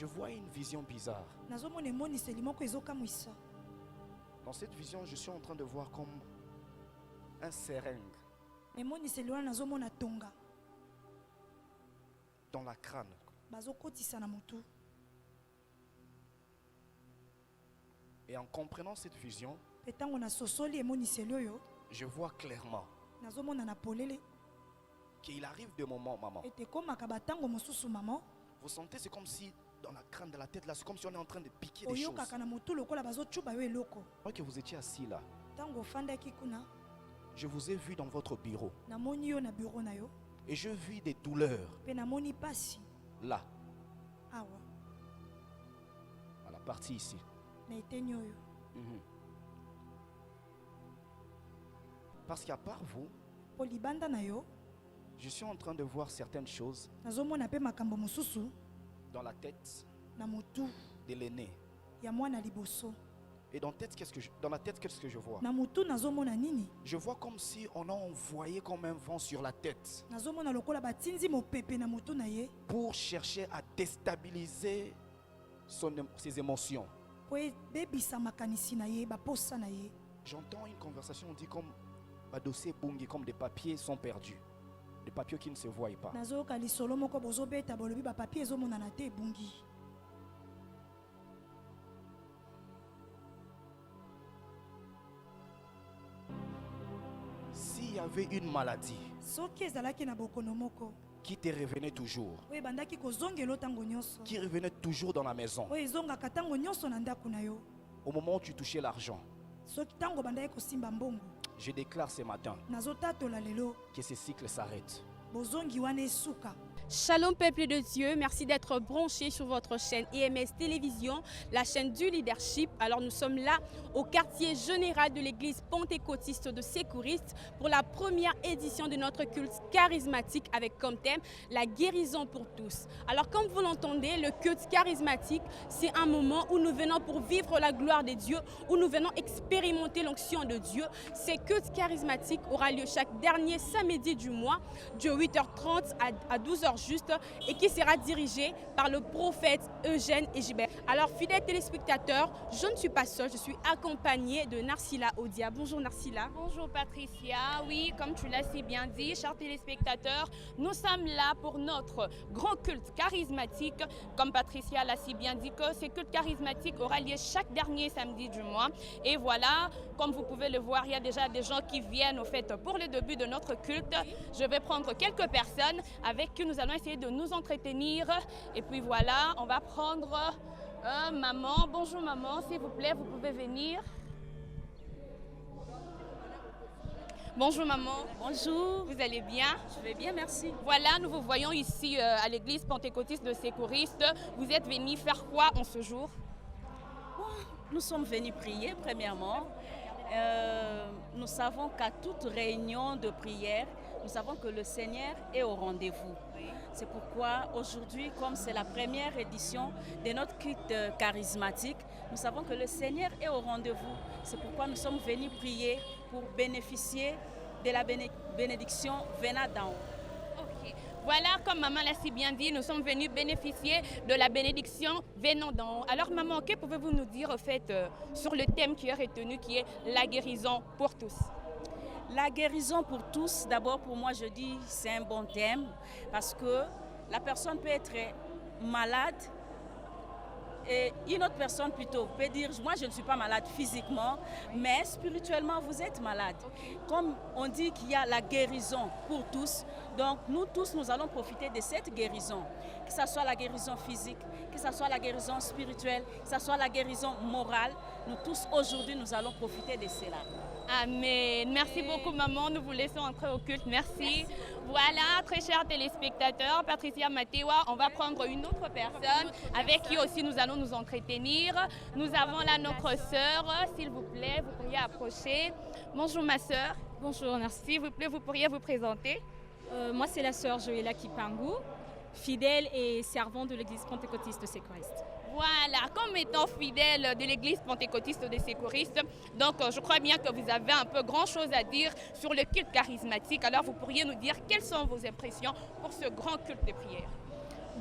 Je vois une vision bizarre. Dans cette vision, je suis en train de voir comme un seringue dans la crâne. Et en comprenant cette vision, je vois clairement qu'il arrive des moments, maman. Vous sentez, c'est comme si dans la crâne de la tête, là, c'est comme si on est en train de piquer des choses. Alors que vous étiez assis là, je vous ai vu dans votre bureau. Et je vis des douleurs là, à la partie ici. Parce qu'à part vous, je suis en train de voir certaines choses dans la tête de l'aîné. Et dans la tête, qu'est-ce que je vois? Je vois comme si on a envoyé comme un vent sur la tête pour chercher à déstabiliser ses émotions. J'entends une conversation, on dit comme dossier bungi, comme des papiers sont perdus. Des papiers qui ne se voient pas. S'il y avait une maladie qui te revenait toujours, qui revenait toujours dans la maison, au moment où tu touchais l'argent, je déclare ce matin que ce cycle s'arrête. Shalom peuple de Dieu, merci d'être branchés sur votre chaîne EMS Télévision, la chaîne du leadership. Alors nous sommes là au quartier général de l'église pentecôtiste de Sécuriste pour la première édition de notre culte charismatique avec comme thème la guérison pour tous. Alors comme vous l'entendez, le culte charismatique, c'est un moment où nous venons pour vivre la gloire de Dieu, où nous venons expérimenter l'onction de Dieu. Ce culte charismatique aura lieu chaque dernier samedi du mois de 8h30 à 12h juste et qui sera dirigé par le prophète Eugène Ejibert. Alors fidèles téléspectateurs, je ne suis pas seule, je suis accompagnée de Narsila Odia. Bonjour Narsila. Bonjour Patricia. Oui, comme tu l'as si bien dit, chers téléspectateurs, nous sommes là pour notre grand culte charismatique. Comme Patricia l'a si bien dit que ce culte charismatique aura lieu chaque dernier samedi du mois. Et voilà, comme vous pouvez le voir, il y a déjà des gens qui viennent au fait pour le début de notre culte. Je vais prendre quelques personnes avec qui nous allons essayer de nous entretenir. Et puis voilà, on va prendre maman. Bonjour maman, s'il vous plaît, vous pouvez venir. Bonjour maman. Bonjour. Vous allez bien? Je vais bien, merci. Voilà, nous vous voyons ici à l'église pentecôtiste de Sécuriste. Vous êtes venus faire quoi en ce jour? Nous sommes venus prier premièrement. Nous savons qu'à toute réunion de prière, nous savons que le Seigneur est au rendez-vous. C'est pourquoi aujourd'hui, comme c'est la première édition de notre culte charismatique, nous savons que le Seigneur est au rendez-vous. C'est pourquoi nous sommes venus prier pour bénéficier de la bénédiction venant d'en haut. Okay. Voilà, comme maman l'a si bien dit, nous sommes venus bénéficier de la bénédiction venant d'en haut. Alors maman, que pouvez-vous nous dire au fait sur le thème qui est retenu, qui est la guérison pour tous? La guérison pour tous, d'abord pour moi je dis c'est un bon thème parce que la personne peut être malade et une autre personne plutôt peut dire moi je ne suis pas malade physiquement mais spirituellement vous êtes malade. Comme on dit qu'il y a la guérison pour tous, donc nous tous nous allons profiter de cette guérison, que ce soit la guérison physique, que ce soit la guérison spirituelle, que ce soit la guérison morale, nous tous aujourd'hui nous allons profiter de cela. Amen. Merci beaucoup maman, nous vous laissons entrer au culte. Merci. Voilà, très chers téléspectateurs, Patricia Matewa, on va prendre une autre personne avec qui aussi nous allons nous entretenir. Nous avons là notre sœur, s'il vous plaît, vous pourriez approcher. Bonjour ma sœur. Bonjour Narsila. S'il vous plaît, vous pourriez vous présenter. Moi c'est la sœur Joëlla Kipangu, fidèle et servante de l'église pentecôtiste de Sécuriste. Voilà, comme étant fidèle de l'église pentecôtiste des Sécuristes, donc je crois bien que vous avez un peu grand chose à dire sur le culte charismatique. Alors vous pourriez nous dire quelles sont vos impressions pour ce grand culte de prière?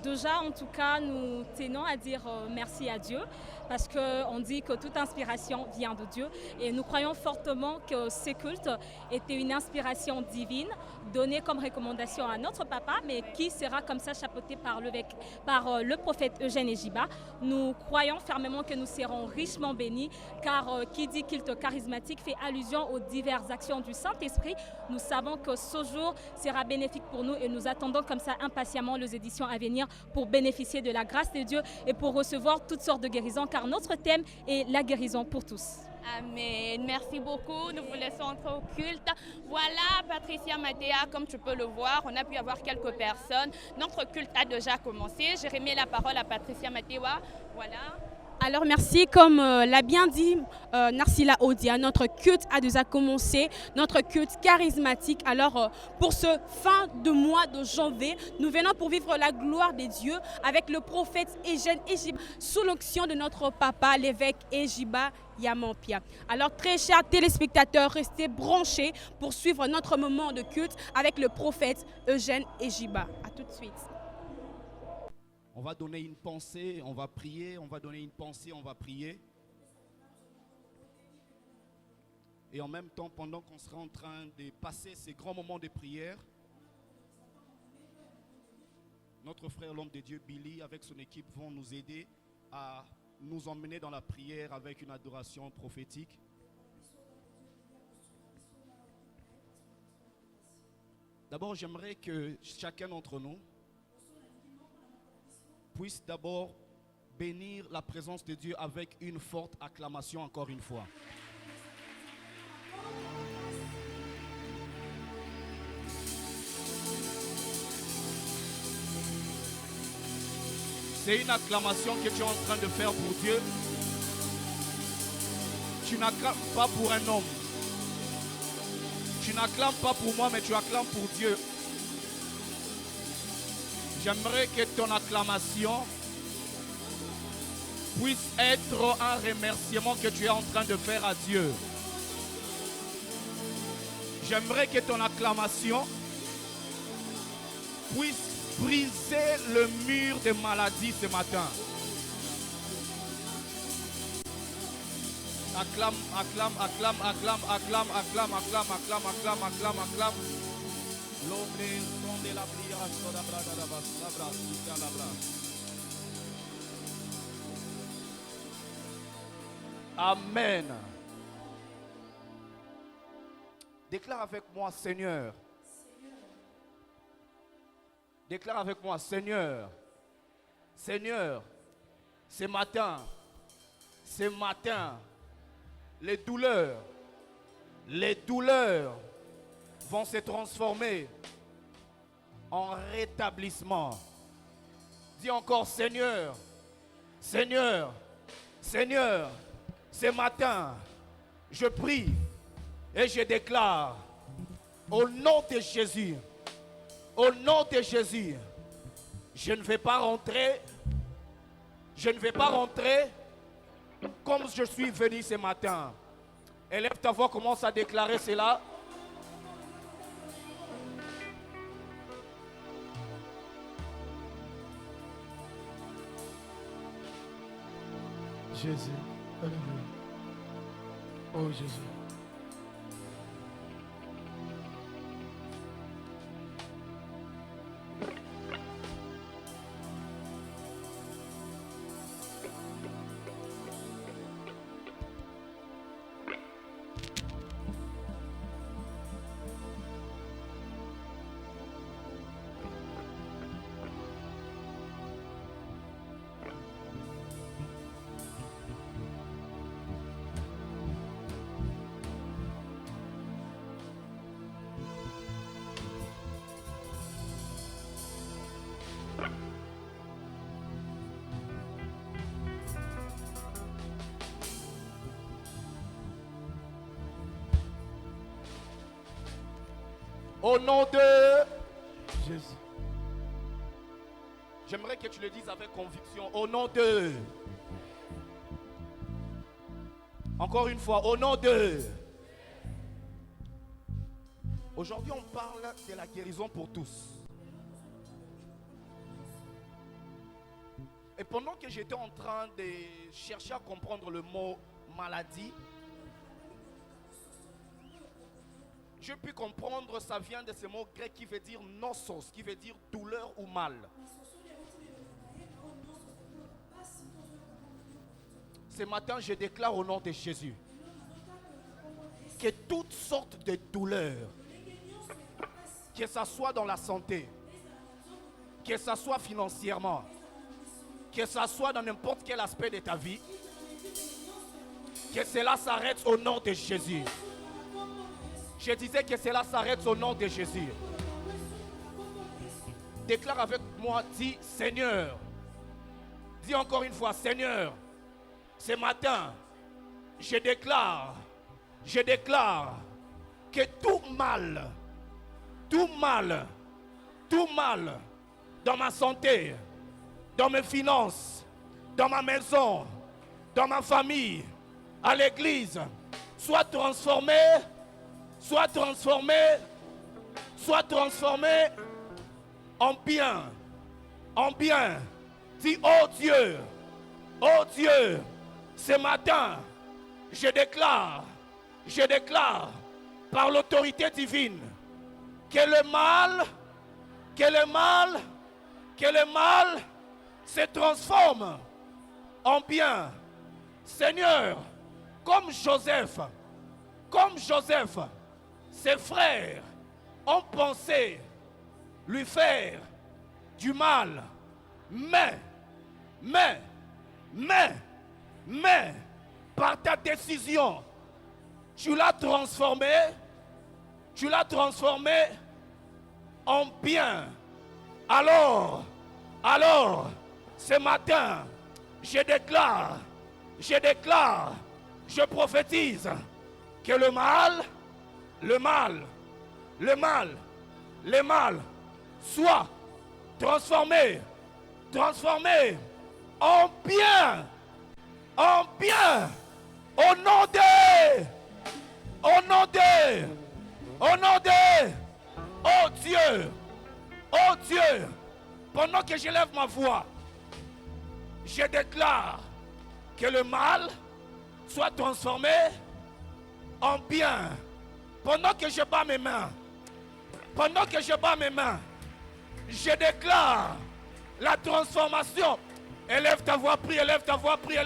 Déjà, en tout cas, nous tenons à dire merci à Dieu parce qu'on dit que toute inspiration vient de Dieu et nous croyons fortement que ce culte était une inspiration divine donnée comme recommandation à notre papa, mais qui sera comme ça chapeauté par le prophète Eugène Ejiba. Nous croyons fermement que nous serons richement bénis car qui dit culte charismatique fait allusion aux diverses actions du Saint-Esprit. Nous savons que ce jour sera bénéfique pour nous et nous attendons comme ça impatiemment les éditions à venir pour bénéficier de la grâce de Dieu et pour recevoir toutes sortes de guérisons car notre thème est la guérison pour tous. Amen. Merci beaucoup. Nous vous laissons entrer au culte. Voilà, Patricia Matea, comme tu peux le voir, on a pu avoir quelques personnes. Notre culte a déjà commencé. Je remets la parole à Patricia Matea. Voilà. Alors merci, comme l'a bien dit Narsila Odia, notre culte a déjà commencé, notre culte charismatique. Alors pour ce fin de mois de janvier, nous venons pour vivre la gloire de Dieu avec le prophète Eugène Ejiba, sous l'onction de notre papa, l'évêque Ejiba Yamampia. Alors très chers téléspectateurs, restez branchés pour suivre notre moment de culte avec le prophète Eugène Ejiba. À tout de suite. On va donner une pensée, on va prier, on va donner une pensée, on va prier. Et en même temps, pendant qu'on sera en train de passer ces grands moments de prière, notre frère, l'homme de Dieu, Billy, avec son équipe, vont nous aider à nous emmener dans la prière avec une adoration prophétique. D'abord, j'aimerais que chacun d'entre nous puisse d'abord bénir la présence de Dieu avec une forte acclamation encore une fois. C'est une acclamation que tu es en train de faire pour Dieu. Tu n'acclames pas pour un homme. Tu n'acclames pas pour moi, mais tu acclames pour Dieu. J'aimerais que ton acclamation puisse être un remerciement que tu es en train de faire à Dieu. J'aimerais que ton acclamation puisse briser le mur de maladie ce matin. Acclame, acclame, acclame, acclame, acclame, acclame, acclame, acclame, acclame, acclame, acclame. L'homme de la prière. Amen. Déclare avec moi, Seigneur. Déclare avec moi, Seigneur. Seigneur, ce matin, les douleurs vont se transformer en rétablissement. Dis encore, Seigneur, Seigneur, Seigneur, ce matin, je prie et je déclare au nom de Jésus, au nom de Jésus, je ne vais pas rentrer comme je suis venu ce matin. Élève ta voix, commence à déclarer cela. Jésus, alléluia. Oh Jésus. Au nom de Jésus. J'aimerais que tu le dises avec conviction. Au nom de. Encore une fois, au nom de. Aujourd'hui, on parle de la guérison pour tous. Et pendant que j'étais en train de chercher à comprendre le mot maladie, j'ai pu comprendre, ça vient de ce mot grec qui veut dire nosos, qui veut dire douleur ou mal. Ce matin, je déclare au nom de Jésus que toutes sortes de douleurs, que ce soit dans la santé, que ce soit financièrement, que ce soit dans n'importe quel aspect de ta vie, que cela s'arrête au nom de Jésus. Je disais que cela s'arrête au nom de Jésus. Déclare avec moi, dis Seigneur. Dis encore une fois, Seigneur, ce matin, je déclare que tout mal dans ma santé, dans mes finances, dans ma maison, dans ma famille, à l'église, soit transformé en bien. Dis, oh Dieu, ce matin, je déclare par l'autorité divine que le mal se transforme en bien. Seigneur, comme Joseph, ses frères ont pensé lui faire du mal, mais, par ta décision, tu l'as transformé en bien. Alors, ce matin, je déclare, je prophétise que le mal soit transformé en bien, au nom de, oh Dieu, pendant que je lève ma voix, je déclare que le mal soit transformé en bien. Pendant que je bats mes mains, je déclare la transformation. Élève ta voix, prie, élève ta voix, prie.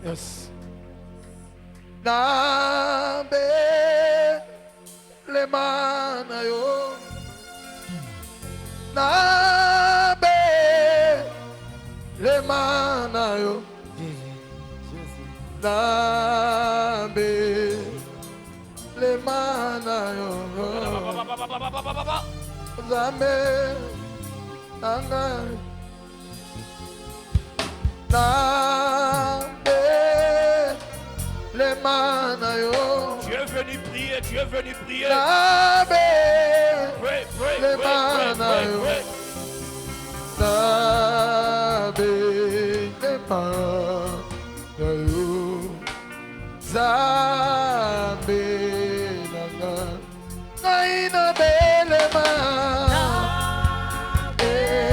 Yes. Nambe le mana yo. Nambe le mana yo. Nambe le mana yo. Zambe anga. Nambe le mana yo. Tu es venu prier. Nambe Pray. le mana yo. Nambe le mana yo. Zambe nanga. Naina bele mana. Pray.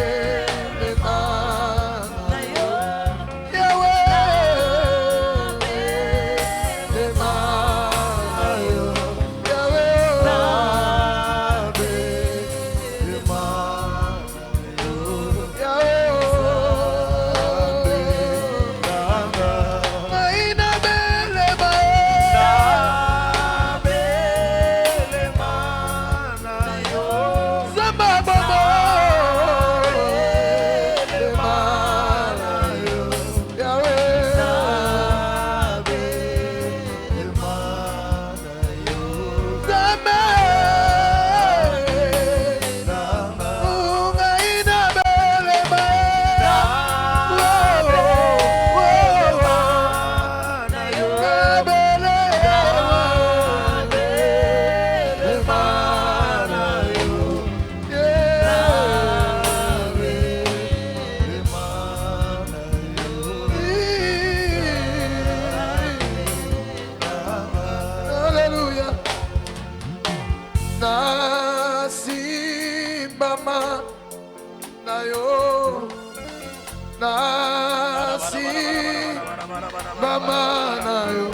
mama na yo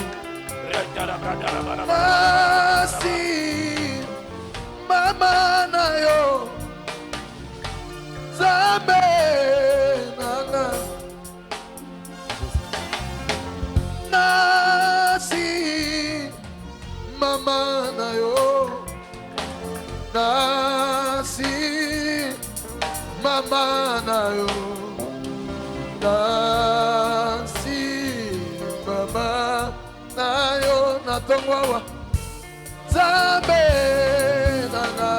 nasi mama na yo Zambe nanga nasi mama na yo nasi mama na yo nasi mama na yo natongwawa Zambe nanga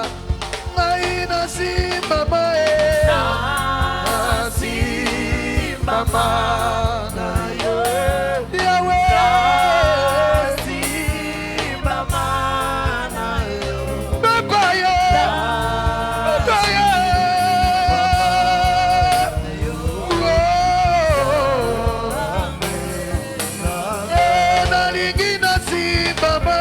ngai nasi mama nasi mama na yo Yahweh nasi mama na yo Papa yo Papa yo nalingi nasi mama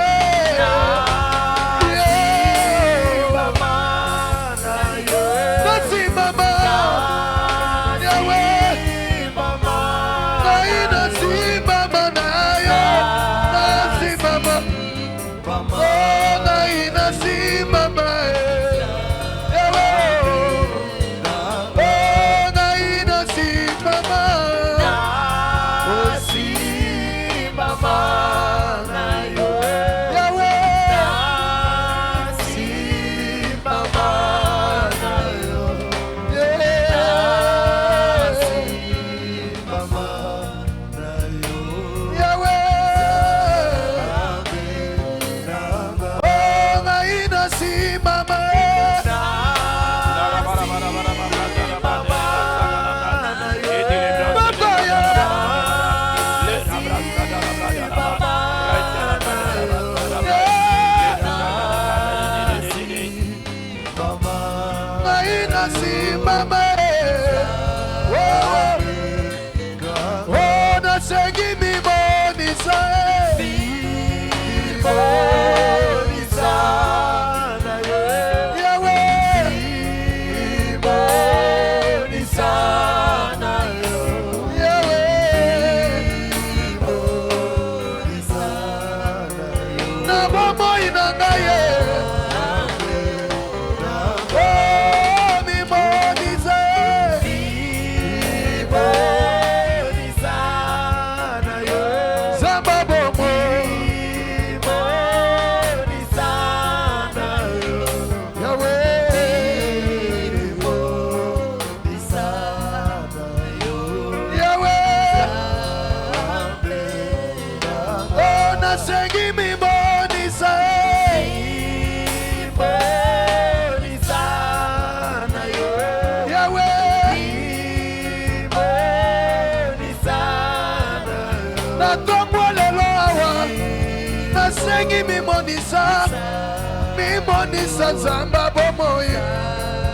Mimonisa zamba bomoy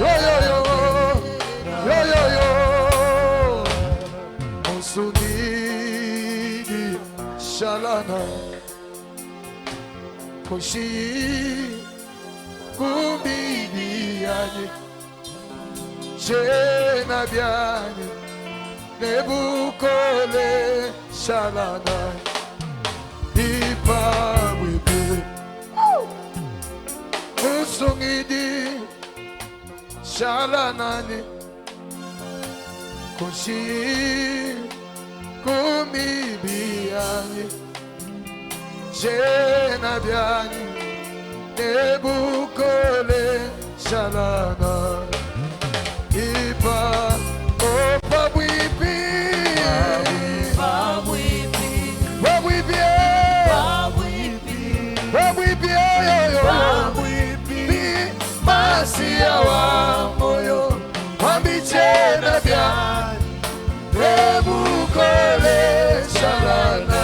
yo yo yo yo yo yo Musuni shalana Koshi kumbidi yani Jena biani Nebukole shalana Ipa wibi Musungidi shalanani Koshi kumibiani Jena biani Nebukole shalana Ipa opa wibi Masia wa moyo wambichena bya Nebukole shalana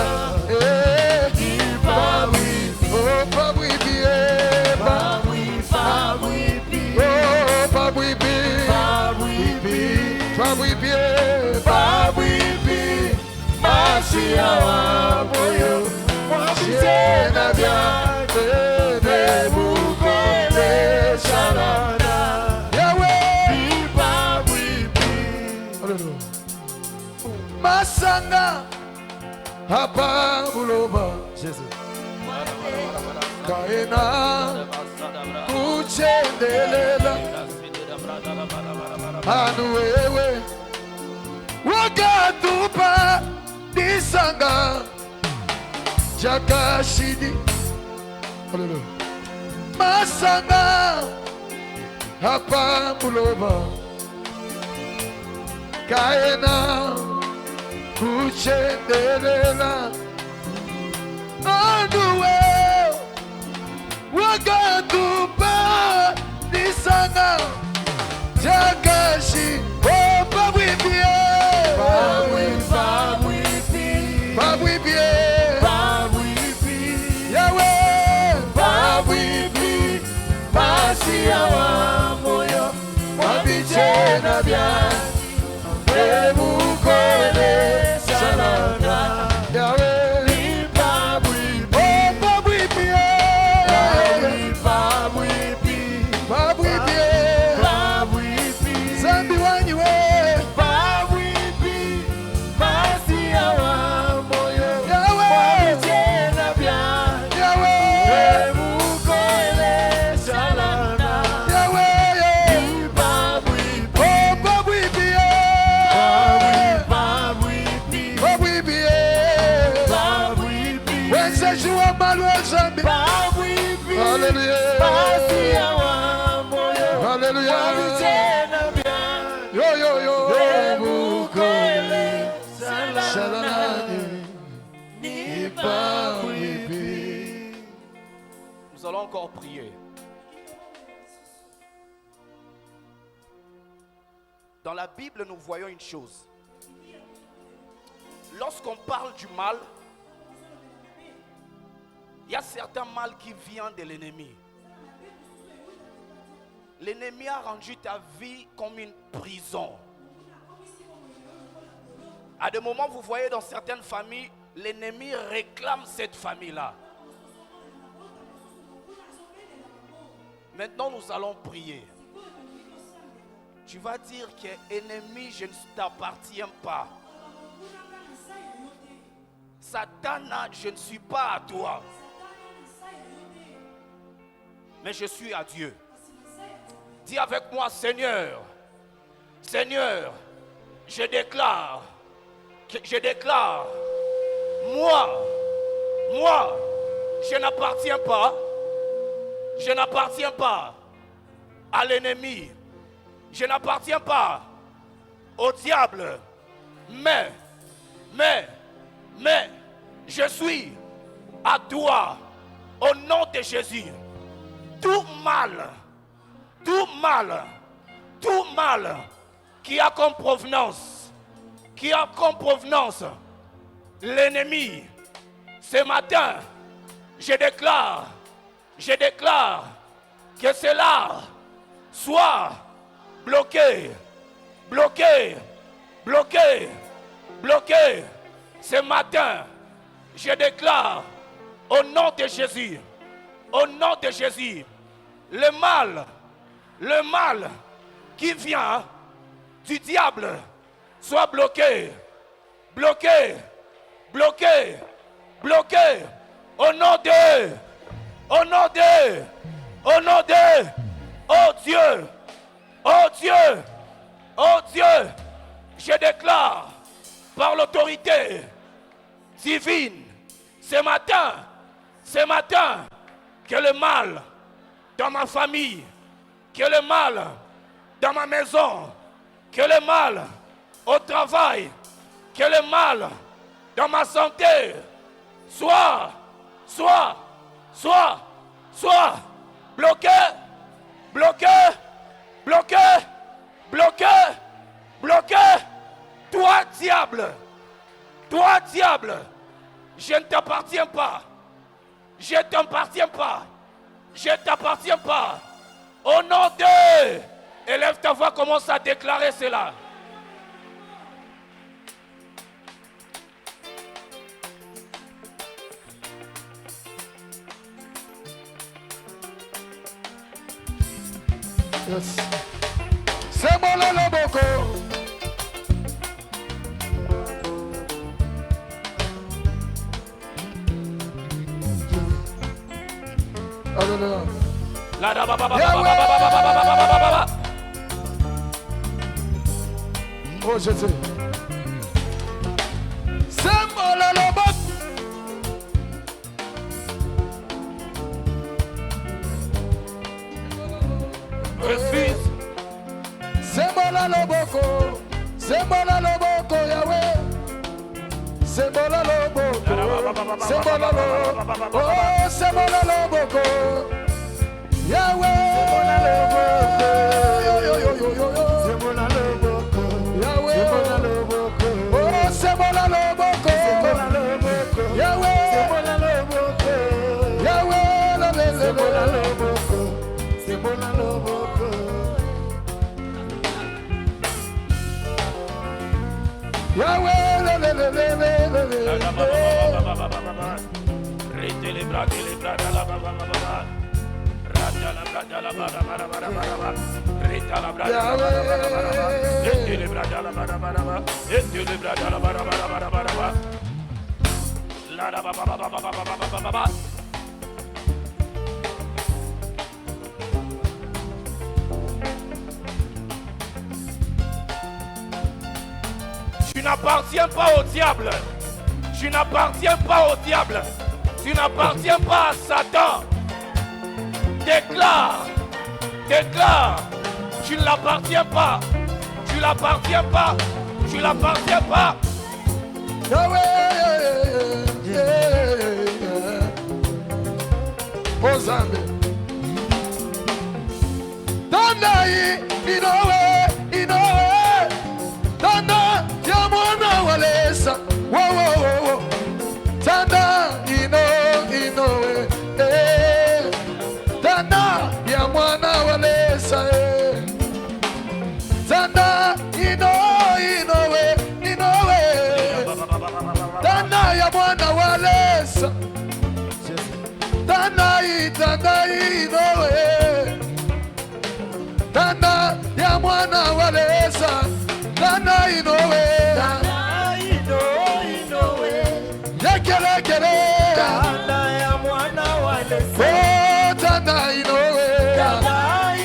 Masia wa moyo wambichena bya Nebukole shalana Yahweh Masanga Hapa Buloba. Jésus. Kaena kuchendelela anu wewe wakatupa disanga jakashidi masanga hapa Buloba kaena kuchendelela anu wewe wakatupa disanga jakashi oh babwibie babwibie Yahweh babwibie masia wa moyo wabichena bya ebukole salana Yahweh Nous allons encore prier. Dans la Bible, nous voyons une chose. Lorsqu'on parle du mal, il y a certains mal qui viennent de l'ennemi. L'ennemi a rendu ta vie comme une prison. À des moments, vous voyez dans certaines familles, l'ennemi réclame cette famille-là. Maintenant, nous allons prier. Tu vas dire que ennemi, je ne t'appartiens pas. Satan, je ne suis pas à toi. Mais je suis à Dieu. Dis avec moi, Seigneur, Seigneur, je déclare, moi, je n'appartiens pas à l'ennemi, je n'appartiens pas au diable, mais, je suis à toi, au nom de Jésus. Tout mal qui a comme provenance l'ennemi, ce matin, je déclare que cela soit bloqué. Ce matin, je déclare au nom de Jésus, le mal qui vient du diable soit bloqué. Au nom de oh Dieu, je déclare par l'autorité divine ce matin que le mal dans ma famille, que le mal dans ma maison, que le mal au travail, que le mal dans ma santé soit bloqué. Toi diable, je ne t'appartiens pas. Je t'appartiens pas. Au nom de... Élève ta voix, commence à déclarer cela. Yes. C'est bon le boko. Oh Jésus. Sembola loboko. Refuse. Sembola loboko. Sembola loboko Yahweh. Sembola loboko. Sembola loboko. Oh, sembola loboko. Yahweh. Sembola loboko. Yo yo yo yo yo. Sembola loboko. Yahweh. Sembola loboko. Oh, sembola loboko. Sembola loboko. Yahweh. Sembola loboko. Yahweh. Sembola loboko. Sembola loboko. Yahweh. Tu n'appartiens pas au diable. Tu n'appartiens pas au diable. Tu n'appartiens pas à Satan. Déclare. Déclare. Tu ne l'appartiens pas. Tu l'appartiens pas. Tu l'appartiens pas. Ozambe. Tandai, Inowe. Tanda, Yamona Walesa. Whoa, whoa, whoa, whoa. Tanda, Inowe. Tanda, Yamona Walesa. Tanda, Inowe. Tanda, Yamona Walesa. Tanda, Inowe. Tanda, Yamona Walesa. Tanda, Inowe. Kele. Tanda ya mwana walesa. Oh, tanda Inowe. Tanda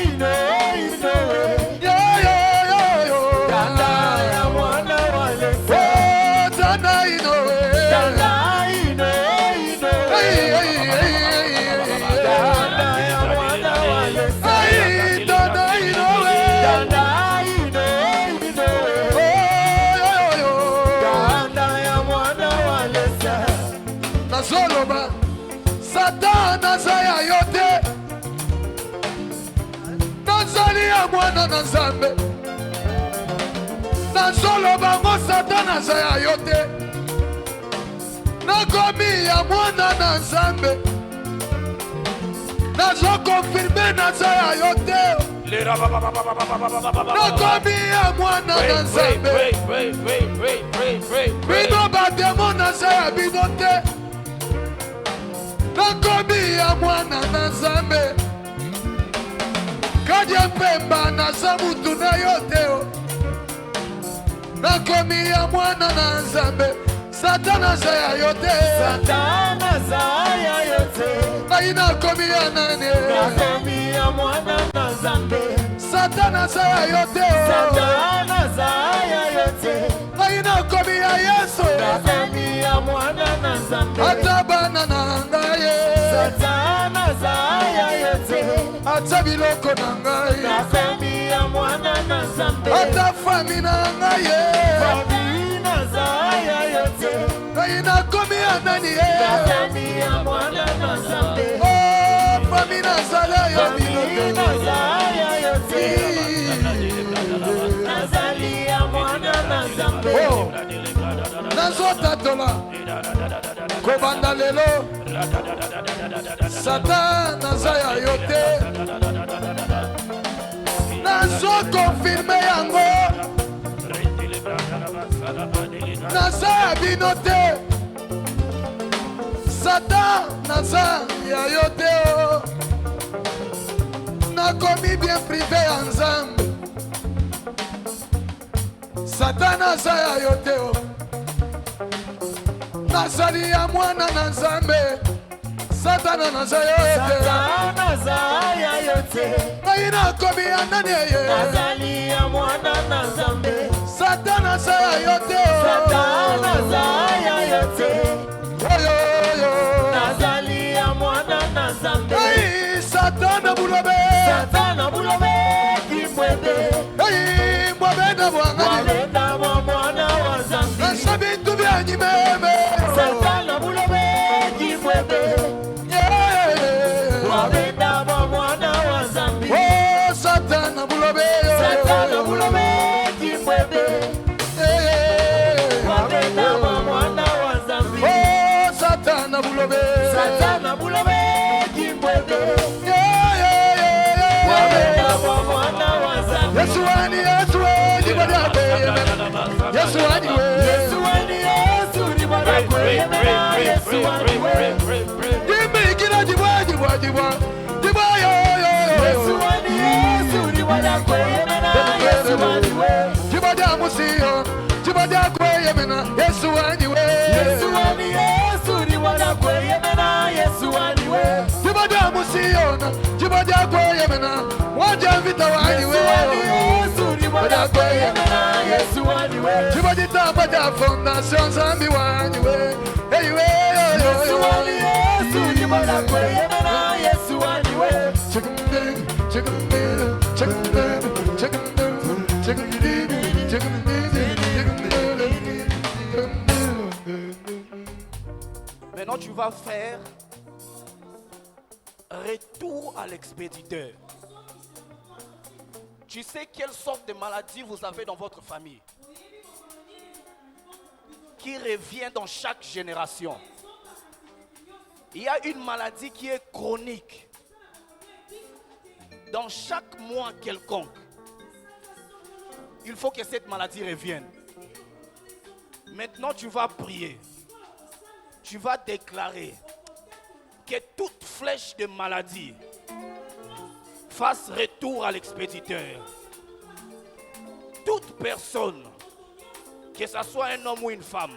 Inowe. Yo. Tanda ya mwana walesa. Oh, tanda Inowe. Tanda Inowe. Tanda ya mwana walesa. Tanda Inowe. Tanda Inowe. Yo. Tanda ya mwana walesa. Nazoloba Satan nazaya yote nazali ya mwana na Nzambe. Nazoloba ngo Satan nazaya yote nakomi ya mwana na Nzambe. Nazokonfirme nazaya yote nakomi ya mwana na Nzambe. Bino bademo nazaya bino te. Nakomi ya mwana na Nzambe. Kadia Pemba naza mutu na yote. Nakomi ya mwana na Nzambe. Satan azaya yote. Satan azaya yote. Ngai nakomi ya nani? Nakomi ya mwana na Nzambe. Satan azaya yote. Satan azaya yote. Ngai nakomi ya Yesu. Nakomi ya mwana na Nzambe. Ata bana na ngai. Satan azaya yote. Ata biloko na ngai. Nakomi ya mwana na Nzambe. Ata fami na ngai. Fami na azaya yote. Ngai nakomi ya nani? Nakomi ya mwana na Nzambe. Oh, fami na azaya biloko na azaya yote. Nazali ya mwana na Nzambe. Oh, nazotatola kobanda lelo. Satan nazaya yote. Nazokonfirme yango. Nazaya bino te. Satan nazaya yote. Nakomi bien privé ya Nzambe. Satan nazaya yote. Nazali ya mwana na Nzambe. Satana Zaya yote Aina komi ananye Nazali ya mwana na Nzambe Satana Zaya yote Zaya yote Nazali ya mwana na Nzambe Satana bulobe Kimwebe Mwabenda mwana wa Nzambe Nasabintu byanyi meme Satana bulobe Kimwebe mwana wa Nzambe Satana bulobe Kimwebe mwana wa Nzambe Satana bulobe Kimwebe mwana wa Nzambe Yesu wani badako Yesu wani Dimmi kila jibwa yo Jibwa ja musiyo Jibwa ja kweyemena Yesu wani we Jibwa ja musiyo Jibwa ja kweyemena Waja vita wani we Jibwa jitamba ja fondasyon zambi wani we Hey we Maintenant, tu vas faire retour à l'expéditeur. Tu sais quelle sorte de maladie vous avez dans votre famille qui revient dans chaque génération. Il y a une maladie qui est chronique. Dans chaque mois quelconque, il faut que cette maladie revienne. Maintenant, tu vas prier. Tu vas déclarer que toute flèche de maladie fasse retour à l'expéditeur. Toute personne, que ce soit un homme ou une femme,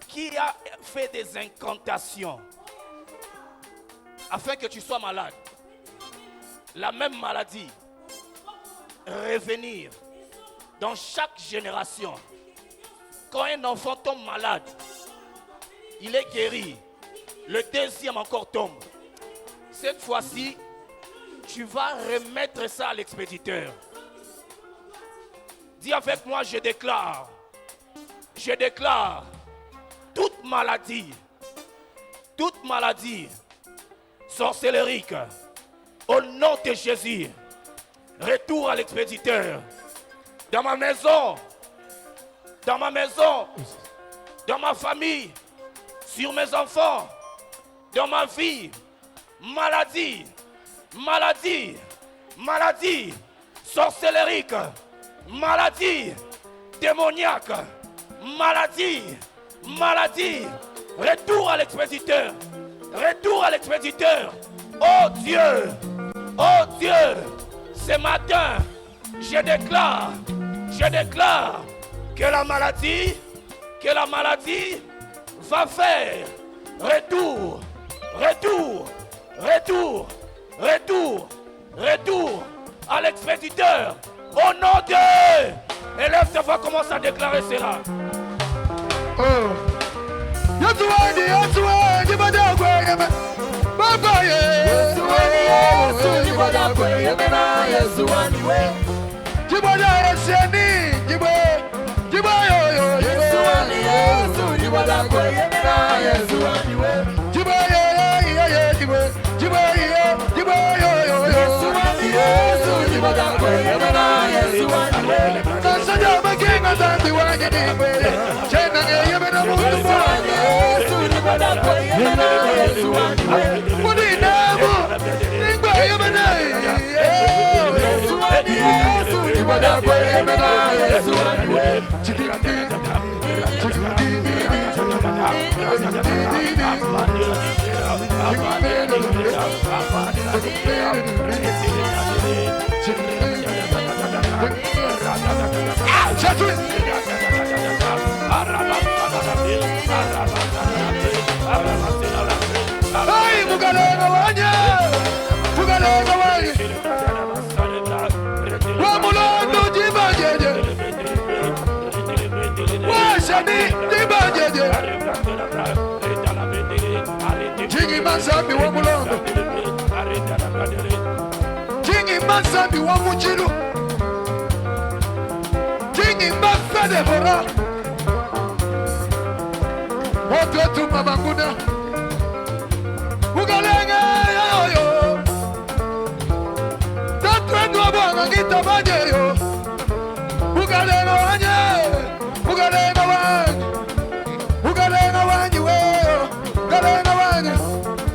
qui a fait des incantations afin que tu sois malade, la même maladie revenir dans chaque génération. Quand un enfant tombe malade, il est guéri. Le deuxième encore tombe. Cette fois-ci, tu vas remettre ça à l'expéditeur. Dis avec moi, je déclare toute maladie sorcellerique, au nom de Jésus, retour à l'expéditeur. Dans ma maison, dans ma famille, sur mes enfants, dans ma vie, maladie, sorcellerique, maladie, démoniaque, maladie, retour à l'expéditeur, oh Dieu, ce matin, je déclare que la maladie va faire retour à l'expéditeur. Au nom de... Élève ta voix, commence à déclarer cela. Mwami wa mujilu Kingi mbafe Debora Moto etu mabanguna Ugalenge yo Tatu enu abanga ngita banye yo Ugalenge wanye Ugalenge wanye Ugalenge wanye weyo Ugalenge wanye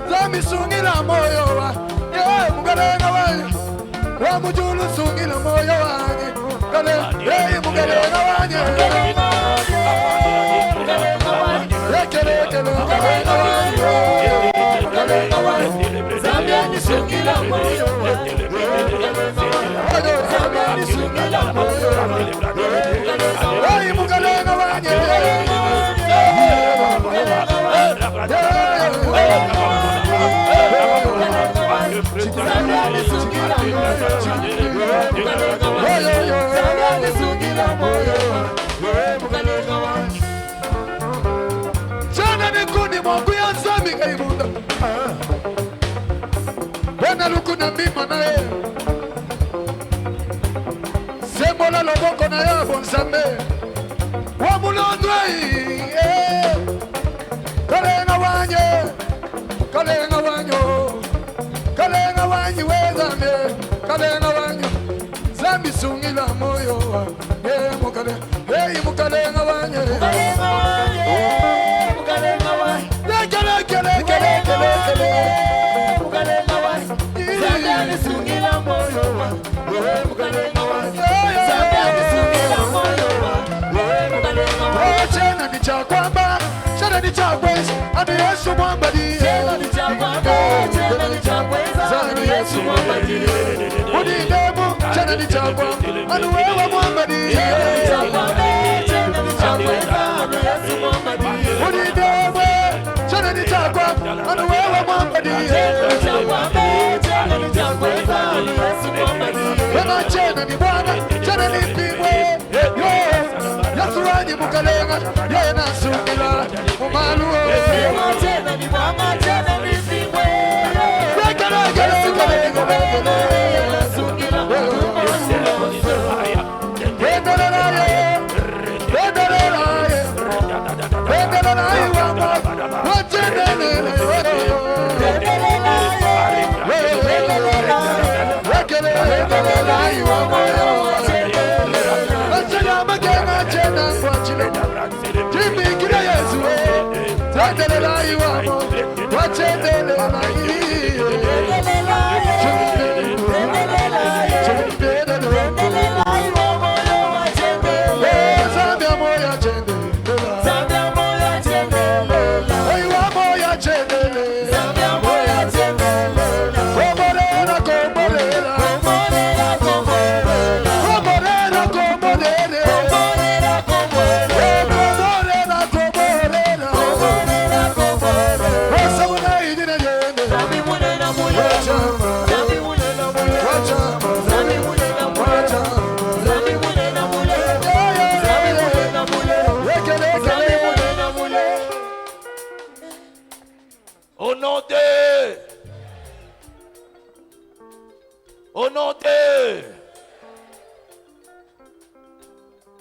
Zami sungila moyo wa Mugalenge wanye Wa mujulu sungila moyo wanye Mugalenge wanye Zambiani sungila moyo Zambiani sungila moyo Hey Mugalenga wanye Zambiani sungila moyo Zambiani sungila moyo Mugalenga wanye Chana nikuni mwangu ya zami kaibunda Wena lukuna mima na ye Sembola loboko na ya bonzame Wamulondwe Kalenga wanye Kalenga wanyo Kalenga wanyi wezame Kalenga wanyo Zambi sungila moyo Mukalenga Mukalenga wanye Mukalenga wanye Mukalenga wanye Mukalenga wanye Zambiani sungila moyo Mukalenga wanye Zambiani sungila moyo Mukalenga wanye Chena ni chakwamba Chena ni chakweza Anu Yesu mwambadi Chena ni chakwamba Chena ni chakweza Anu Yesu mwambadi Udidemu Chena ni chakwamba Anu wewa mwambadi Chena ni chakwamba Chena ni chakweza Anu Yesu mwambadi Udidemu Chena ni chakwamba Anu wewa mwambadi Chena ni chakwamba Chena ni chakweza Anu Yesu mwambadi Wema chena ni bwana Chena ni pimwe Yesu wanyi Mukalenga Yena sungila Mumalu Wema chena ni bwana Chena ni pimwe Yesu wanyi Mukalenga Yena sungila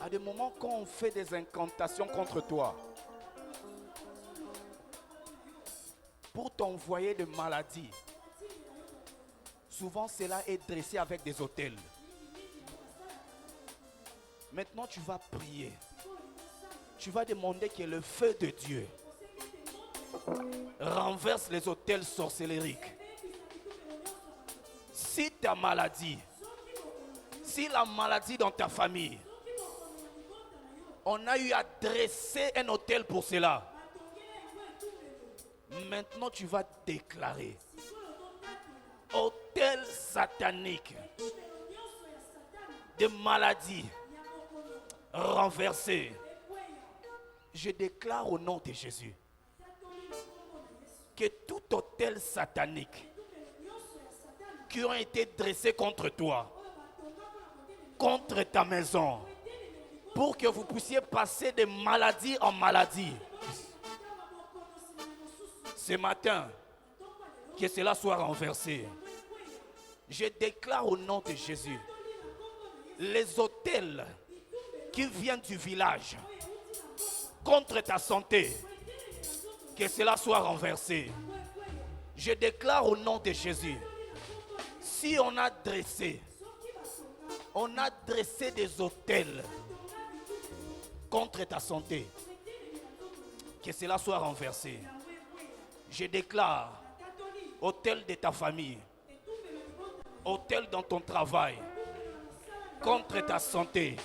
À des moments quand on fait des incantations contre toi, pour t'envoyer de maladies, souvent cela est dressé avec des autels. Maintenant tu vas prier. Tu vas demander que le feu de Dieu renverse les autels sorcellériques. Si ta maladie, si la maladie dans ta famille, on a eu à dresser un autel pour cela. Maintenant tu vas déclarer autel satanique de maladie renversé. Je déclare au nom de Jésus que tout autel satanique qui ont été dressés contre toi, contre ta maison, pour que vous puissiez passer de maladie en maladie. Ce matin, que cela soit renversé. Je déclare au nom de Jésus, les hôtels qui viennent du village contre ta santé, que cela soit renversé. Je déclare au nom de Jésus, si on a dressé des hôtels contre ta santé, que cela soit renversé. Je déclare, hôtel de ta famille, hôtel dans ton travail, contre ta santé,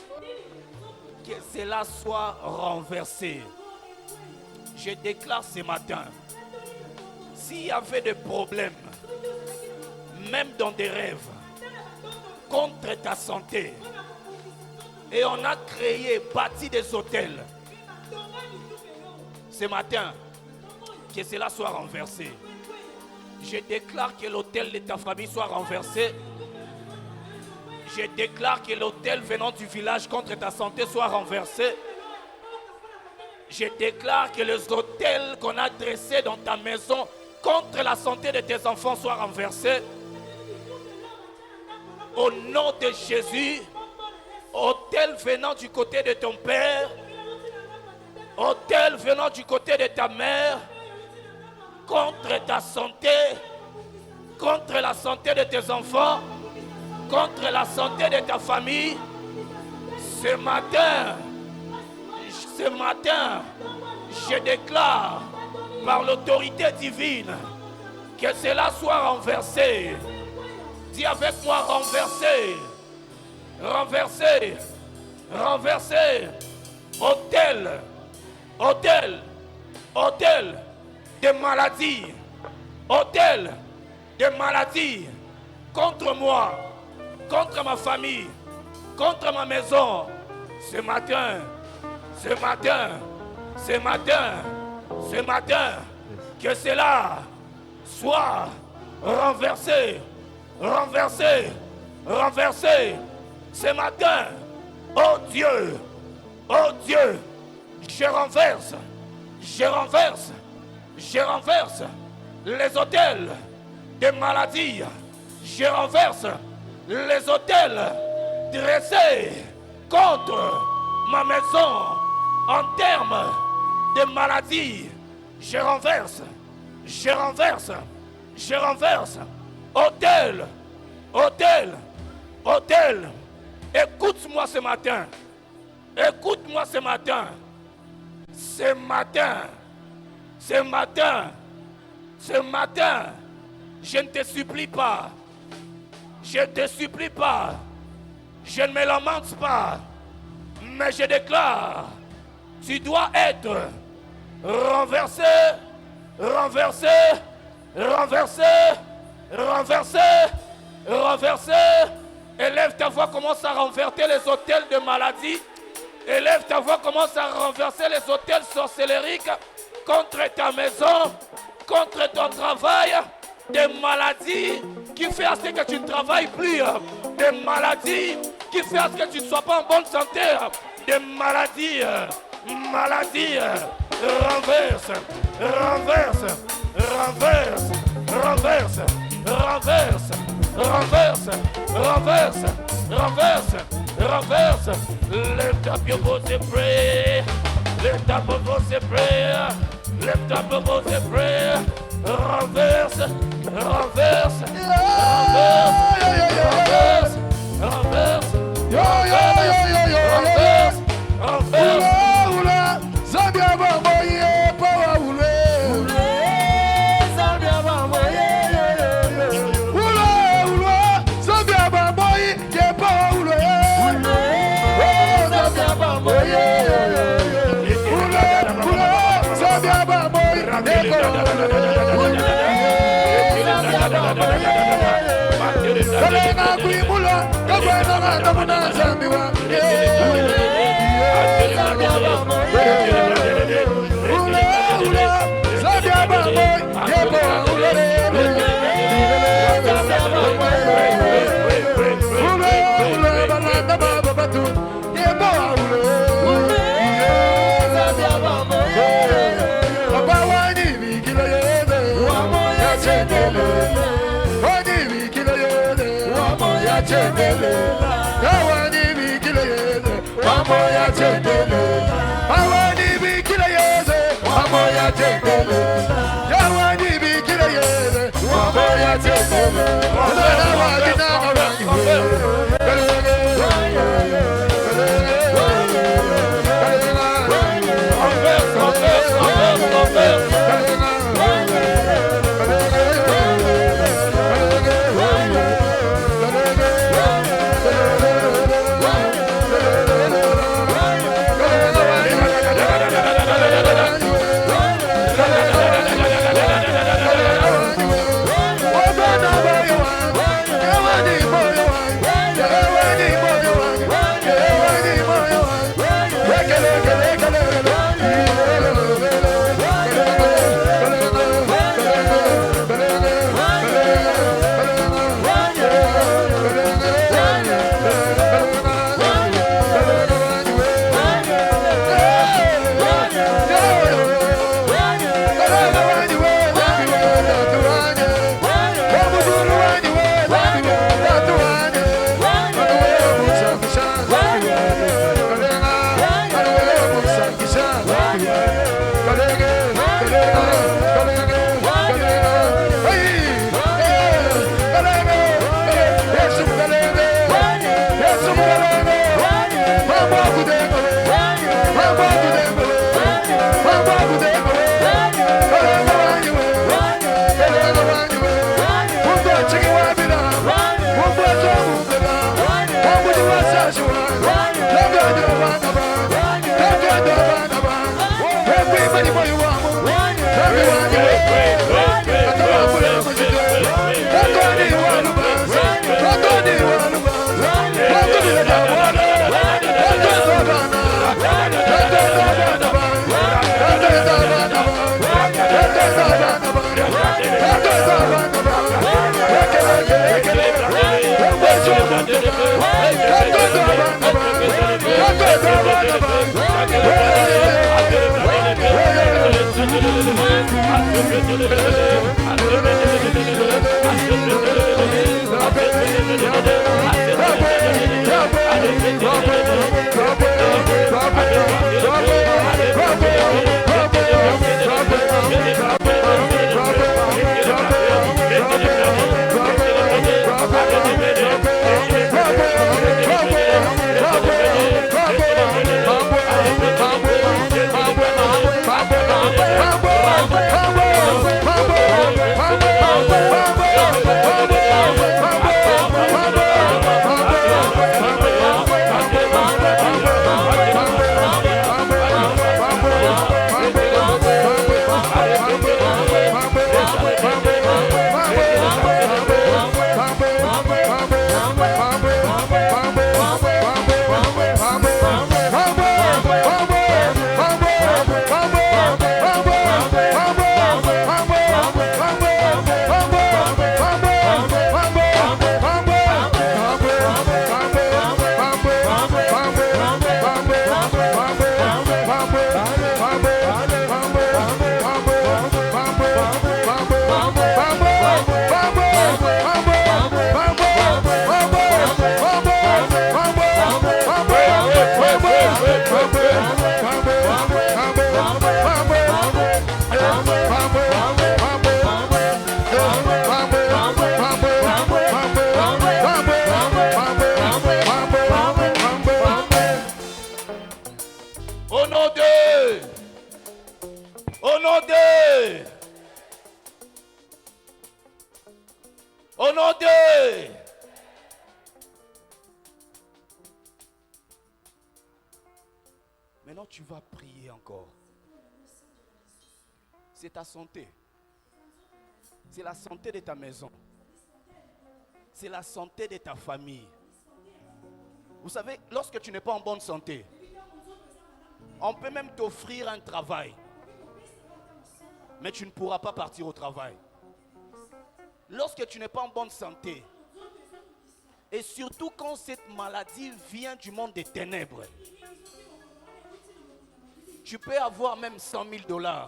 que cela soit renversé. Je déclare ce matin, s'il y avait des problèmes, même dans des rêves, contre ta santé, et on a créé, bâti des hôtels, ce matin, que cela soit renversé. Je déclare que l'hôtel de ta famille soit renversé. Je déclare que l'hôtel venant du village contre ta santé soit renversé. Je déclare que les hôtels qu'on a dressés dans ta maison contre la santé de tes enfants soient renversés. Au nom de Jésus, hôtel venant du côté de ton père, hôtel venant du côté de ta mère, contre ta santé, contre la santé de tes enfants, contre la santé de ta famille, ce matin, je déclare par l'autorité divine que cela soit renversé. Dis avec moi, renversé, renversé, renversé. Hôtel, hôtel, hôtel de maladie, hôtel de maladie contre moi, contre ma famille, contre ma maison. Ce matin, ce matin, ce matin, ce matin, que cela soit renversé, renversé, renversé. Ce matin, oh Dieu, je renverse, je renverse, je renverse les hôtels de maladie, je renverse les hôtels dressés contre ma maison en termes de maladie. Je renverse, je renverse, je renverse. Hôtel, hôtel, hôtel. Écoute-moi ce matin. Écoute-moi ce matin. Ce matin, ce matin, ce matin, je ne te supplie pas. Je ne te supplie pas. Je ne me lamente pas. Mais je déclare, tu dois être renversé, renversé, renversé, renversé, renversé. Élève ta voix, commence à renverser les hôtels de maladie. Élève ta voix, commence à renverser les hôtels sorcellériques contre ta maison, contre ton travail. Des maladies qui fait à ce que tu ne travailles plus. Des maladies qui fait à ce que tu ne sois pas en bonne santé. Des maladies, maladies, renverse, renverse, renverse, renverse, renverse, renverse, renverse, renverse, renverse. Lift up your voice and pray. Lift up your voice and pray. Lift up your voice and pray. Renverse, renverse, renverse, renverse, renverse, renverse, renverse. Zabia bamoye power ule. Zabia bamoye. Ule, Zabia bamoye ke power ule. Zabia bamoye. Ule, Zabia bamoye ke power ule. Kalena kuimula kabana na namuna zambiwa. Zabia bamoy yebo ule. Ule balanda baba batu yebo ule. Zabia bamoy. Baba wani bikila yede. Wamo ya chendele. Wani bikila yede. chendele Awani bikile yeze Wamoya chendele Awani bikile yeze Wamoya chendele Awani bikile yeze Wamoya chendele Awani na Maintenant, tu vas prier encore. C'est ta santé. C'est la santé de ta maison. C'est la santé de ta famille. Vous savez, lorsque tu n'es pas en bonne santé, on peut même t'offrir un travail. Mais tu ne pourras pas partir au travail. Lorsque tu n'es pas en bonne santé, et surtout quand cette maladie vient du monde des ténèbres, tu peux avoir même 100 000 $.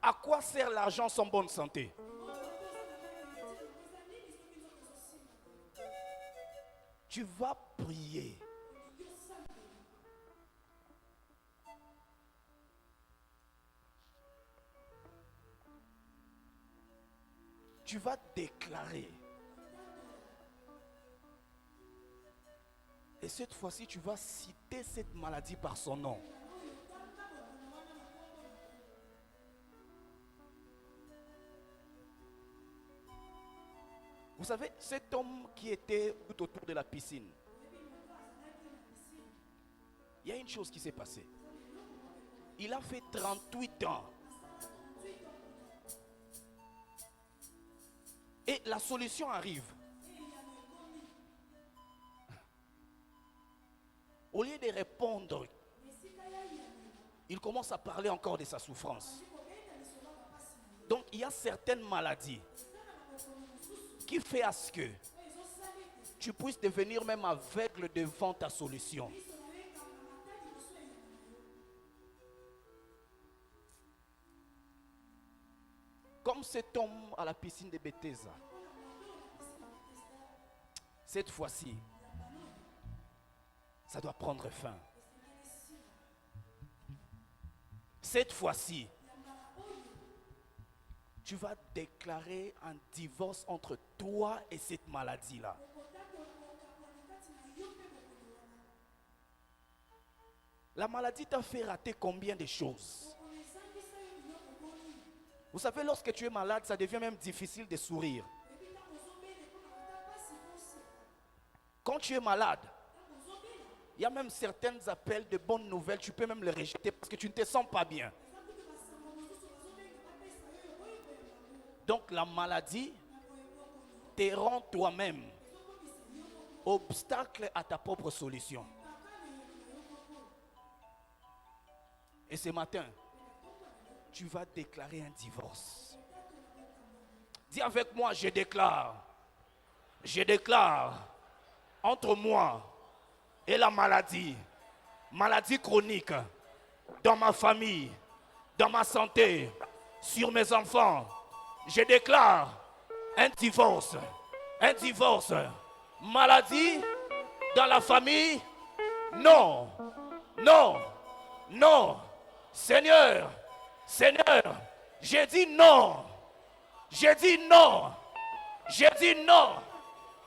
À quoi sert l'argent sans bonne santé? Tu vas prier. Tu vas déclarer. Et cette fois-ci, tu vas citer cette maladie par son nom. Vous savez, cet homme qui était tout autour de la piscine, il y a une chose qui s'est passée. Il a fait 38 ans. Et la solution arrive. Au lieu de répondre, il commence à parler encore de sa souffrance. Donc il y a certaines maladies qui fait à ce que tu puisses devenir même aveugle devant ta solution. Comme cet homme à la piscine de Bethesda. Cette fois-ci, ça doit prendre fin. Cette fois-ci, tu vas déclarer un divorce entre toi et cette maladie-là. La maladie t'a fait rater combien de choses? Vous savez, lorsque tu es malade, ça devient même difficile de sourire. Quand tu es malade, il y a même certains appels de bonnes nouvelles, tu peux même les rejeter parce que tu ne te sens pas bien. Donc la maladie te rend toi-même obstacle à ta propre solution. Et ce matin, tu vas déclarer un divorce. Dis avec moi, je déclare entre moi et la maladie chronique, dans ma famille, dans ma santé, sur mes enfants, je déclare un divorce. Maladie dans la famille, non. Seigneur, j'ai dit non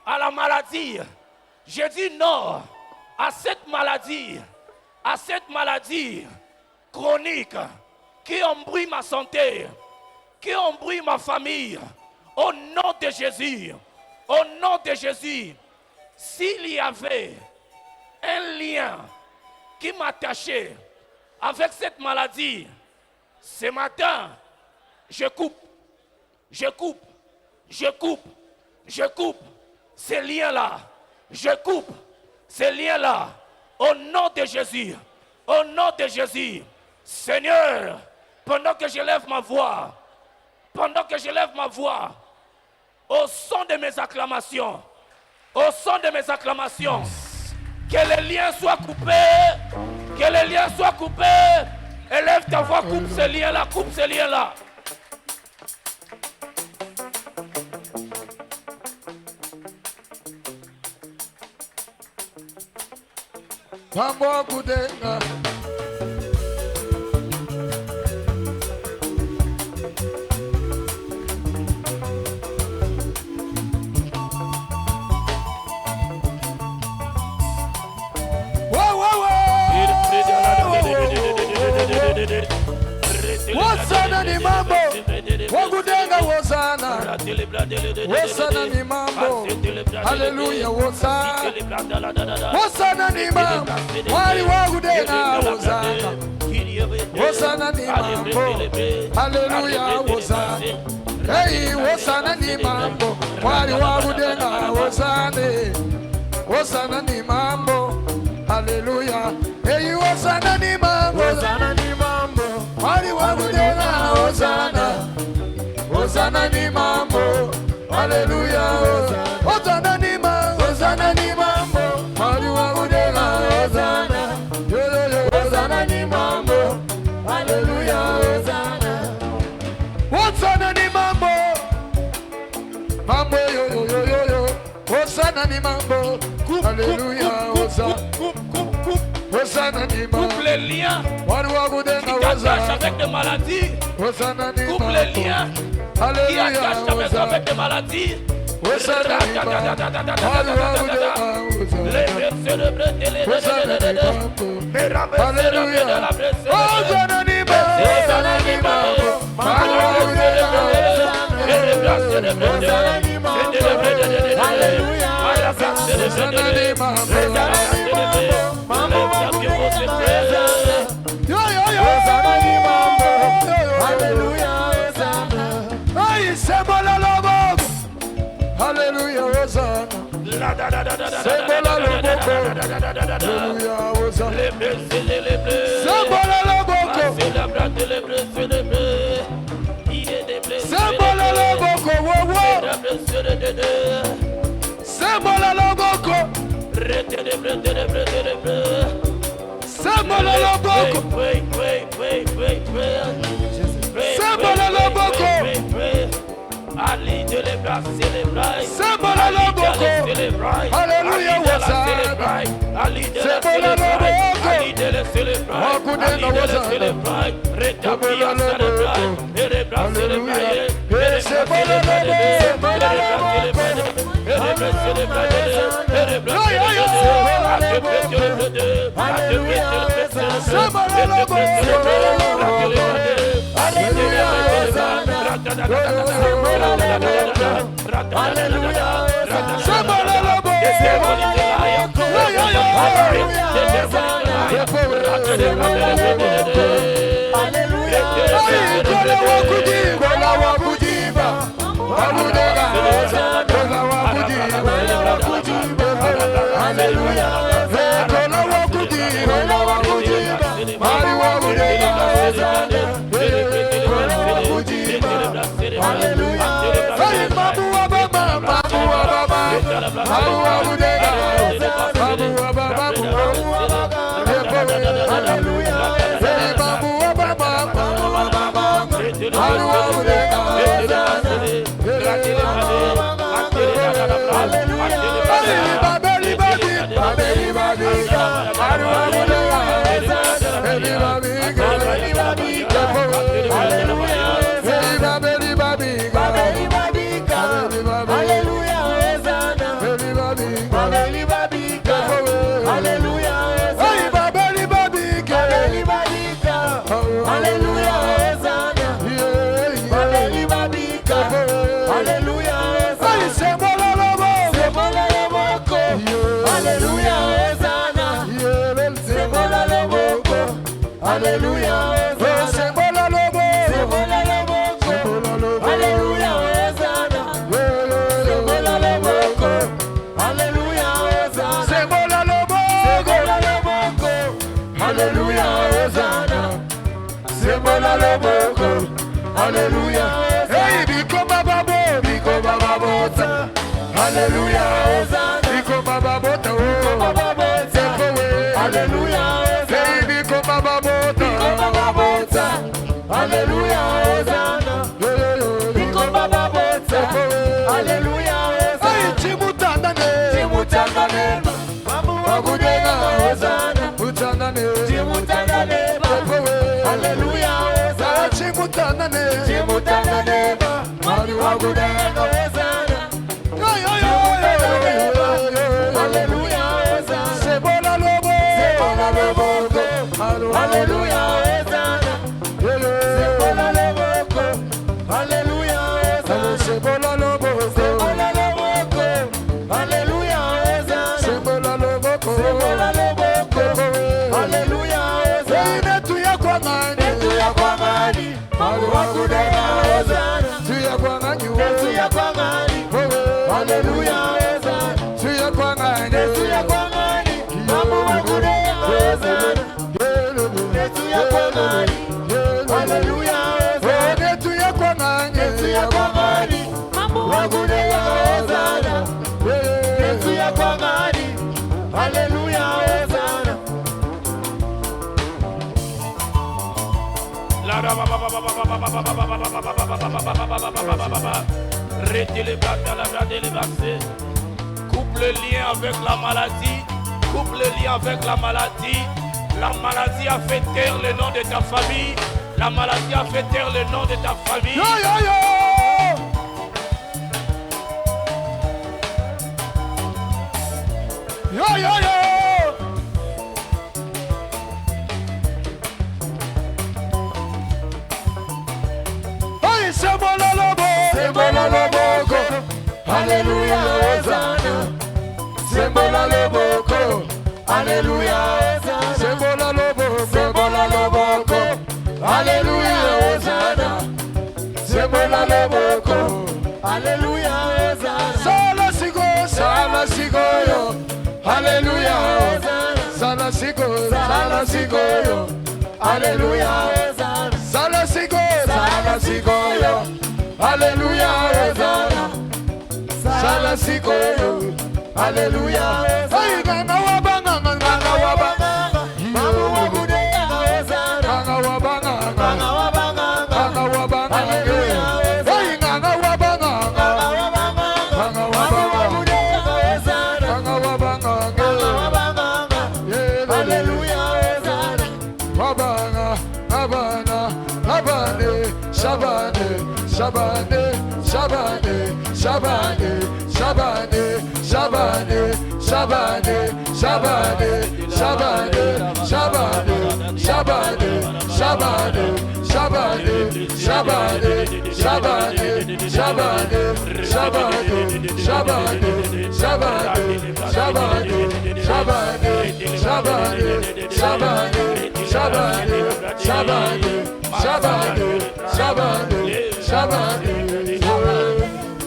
à la maladie. J'ai dit non à cette maladie chronique qui embrouille ma santé, qui embrouille ma famille. Au nom de Jésus, s'il y avait un lien qui m'attachait avec cette maladie, ce matin, je coupe ces liens-là. Je coupe ces liens-là. Au nom de Jésus. Seigneur, pendant que je lève ma voix, au son de mes acclamations, que les liens soient coupés, élève ta voix, coupe ces liens-là. Mambo kudenga Wosana ni mambo Wakudenga wosana ni mambo Hallelujah wosana Wosana ni mambo Wali wakudenga wosana Wosana ni mambo Hallelujah wosana Hey wosana ni mambo Wali wakudenga wosana Wosana ni mambo Hallelujah Hey wosana ni mambo Wali wakudenga Hosanna ni mambo Hallelujah Hosanna ni mambo Wali wakudenga Hosanna ni mambo Hallelujah Hosanna ni mambo yo Hosanna ni mambo Alléluia, Hosanna. Coupe les liens qui t'attachent avec des maladies. Coupe les liens qui attachent ta maison avec des maladies. Alléluia, Hosanna. Sembola le boko. Alléluia, Hosanna. Sembola le boko. Sembola le boko, wowo. Sembola le boko. Sembola le boko. Sembola le boko. Ali de l'Ebra célébrer. Sembola le boko. Alléluia, Hosanna. Ali de la célébrer. Ali de la célébrer. Ali de la célébrer. Rétablir la célébrer. Erebra célébrer. Sembola le Alléluia, hey, biko baba bota. Alléluia, biko baba bota. Alléluia, hey, biko baba bota. Alléluia, biko baba bota. Alléluia, hey, chimutandane, bagudega Hosanna, utandane, Alléluia, chimutandane, mari wagudega Hosanna. Alléluia, Sembola lobo. Alléluia, Hosanna. Sembola lobo. Alléluia, Sembola lobo. Alléluia, Hosanna. Sembola lobo. Alléluia, Hosanna. Netu ya kwa ngani. Mari wagudega Hosanna. Tuya kwa ngani. Alléluia, Hosanna. Tuya kwa ngani. Mama wagudega Hosanna. Netuya kwa ngani. Alléluia, Hosanna. Netuya kwa ngani. Mama wagudega Hosanna. Netuya kwa ngani. Alléluia, Hosanna. Coupe le lien avec la maladie. Coupe le lien avec la maladie. La maladie a fait taire le nom de ta famille. La maladie a fait taire le nom de ta famille. Yo, yo, yo. Yo, yo, yo. Hey, c'est bon le lobo. C'est bon le lobo. Alléluia, Hosanna. C'est bon le lobo. Alléluia, Hosanna. C'est bon le lobo. C'est bon le lobo. Alléluia, Hosanna. C'est bon le lobo. Alléluia, Hosanna. Sala sigo yo. Alléluia, Hosanna. Sala sigo yo. Alléluia, Hosanna. Sala sigo yo. Alléluia, Hosanna. Sala sigo yo. Alléluia. Hey, ganga wabanga. Mamu wabude Hosanna. Ganga wabanga. Alléluia. Hey, ganga wabanga. Ganga wabude Hosanna. Ganga wabanga. Alléluia. Wabanga. Shabane.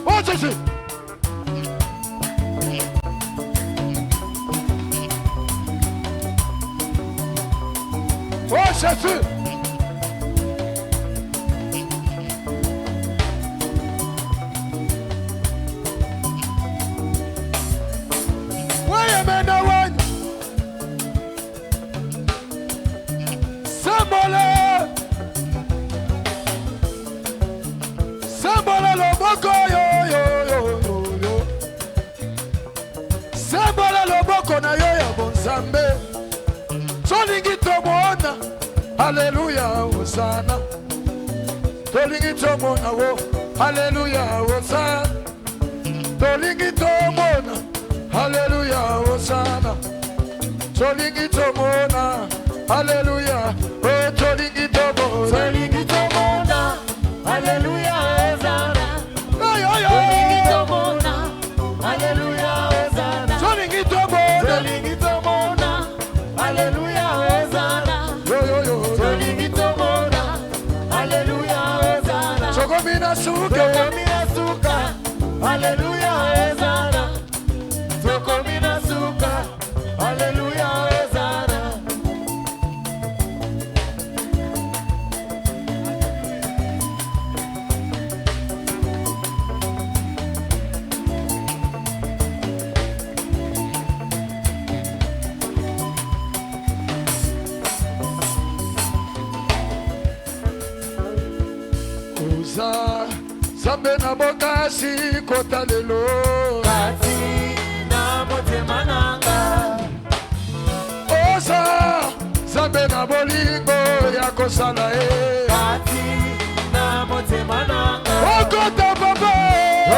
What's this? What's this? Wait a minute, one. Sembole lo boko yo. Sembole lo boko na yo ya bonzambe. Tolingi tomona. Alléluia, Hosanna. Tolingi tomona wo. Alléluia, Hosanna. Tolingi tomona. Alléluia, Hosanna. Tolingi tomona. Alléluia. Oh, tolingi tomona. Tolingi tomona. Alléluia, Hosanna. Tolingi tomona. Alléluia, Hosanna. Tolingi tomona. Alléluia, Hosanna. Tolingi tomona. Alléluia, Hosanna. Chokomina suka. Alléluia, Hosanna. Chokomina suka. Alléluia, Hosanna. Zambe na bokasi kota lelo kati na motema nanga. Oza Zambe na bolingo ya kosala kati na motema nanga. Okota papa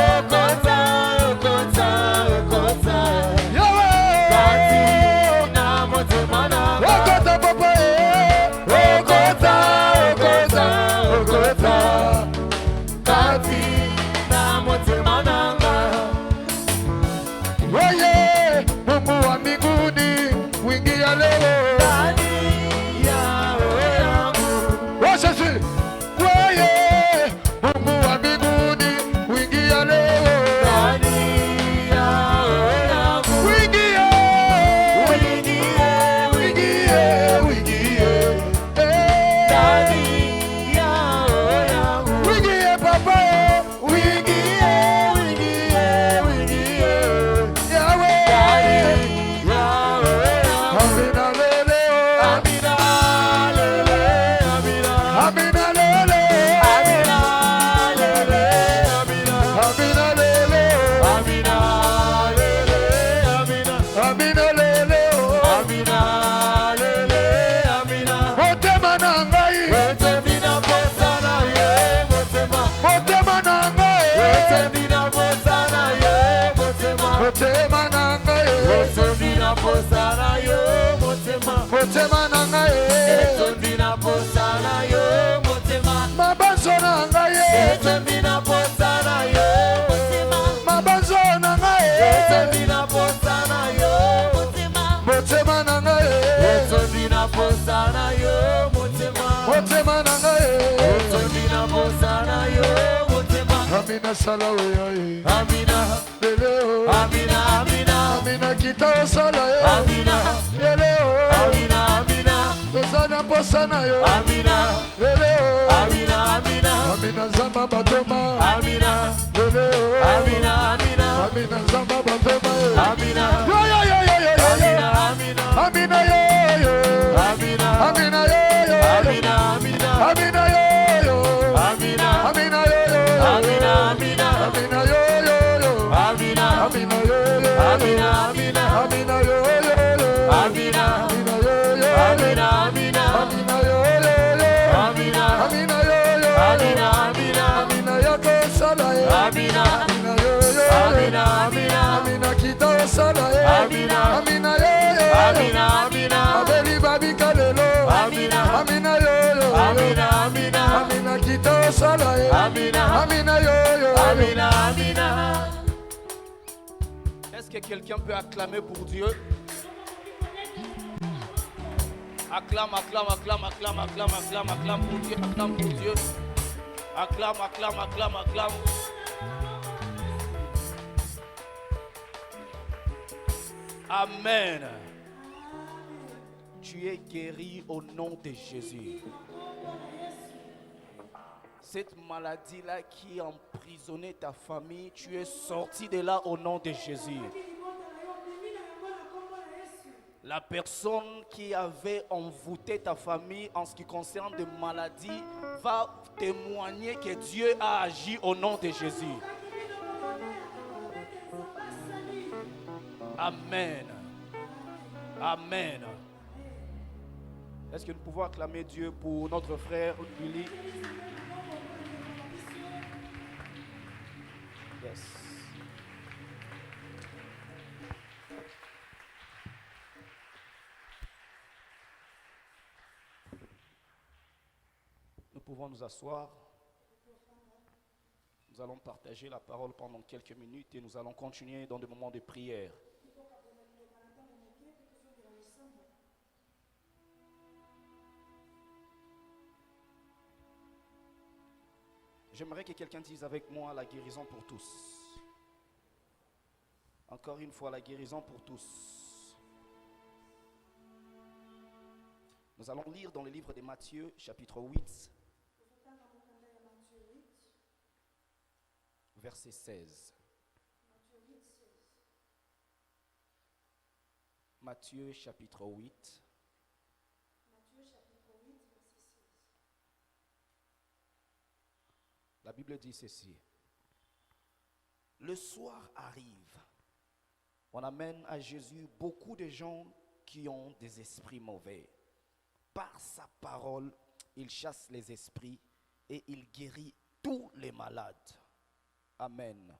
okota yawe kati na motema nanga. Okota papa okota kati na motema nanga. Weye Mungu wa mbinguni wingia leo ndani ya roho yangu. Washasi weye Mungu wa mbinguni na posa na yo motema motema na ngai etondi na posa na yo motema mabanzo na ngai etondi na posa na yo motema mabanzo na ngai etondi na posa na yo motema motema na ngai etondi na posa na yo motema motema na ngai etondi na posa na yo motema amina sala we amina leleo amina amina amina kita sala amina leleo amina amina tozana posa na yo amina leleo amina amina amina zamba batoma amina leleo amina amina amina zamba batoma amina yo yo yo yo yo amina amina amina yo yo amina amina yo yo amina amina amina yo yo amina amina yo yo amina amina amina yo yo yo amina amina yo yo amina amina amina yo yo yo amina amina yo yo amina amina amina yo yo yo amina amina yo yo amina amina amina yako sala amina amina yo yo amina amina amina kita sala amina amina yo yo amina amina abeli babi kalelo amina amina yo yo amina amina amina kita sala amina amina yo yo amina amina. Est-ce que quelqu'un peut acclamer pour Dieu? Acclame, acclame, acclame, acclame, acclame, acclame, acclame pour Dieu, acclame pour Dieu. Acclame, acclame, acclame, acclame. Amen. Tu es guéri au nom de Jésus. Cette maladie-là qui emprisonnait ta famille, tu es sorti de là au nom de Jésus. La personne qui avait envoûté ta famille en ce qui concerne des maladies va témoigner que Dieu a agi au nom de Jésus. Amen. Amen. Est-ce que nous pouvons acclamer Dieu pour notre frère Billy? Yes. Nous pouvons nous asseoir. Nous allons partager la parole pendant quelques minutes et nous allons continuer dans des moments de prière. J'aimerais que quelqu'un dise avec moi la guérison pour tous. Encore une fois, la guérison pour tous. Nous allons lire dans le livre de Matthieu, chapitre 8, verset 16. Matthieu, chapitre 8. La Bible dit ceci. Le soir arrive. On amène à Jésus beaucoup de gens qui ont des esprits mauvais. Par sa parole, il chasse les esprits et il guérit tous les malades. Amen.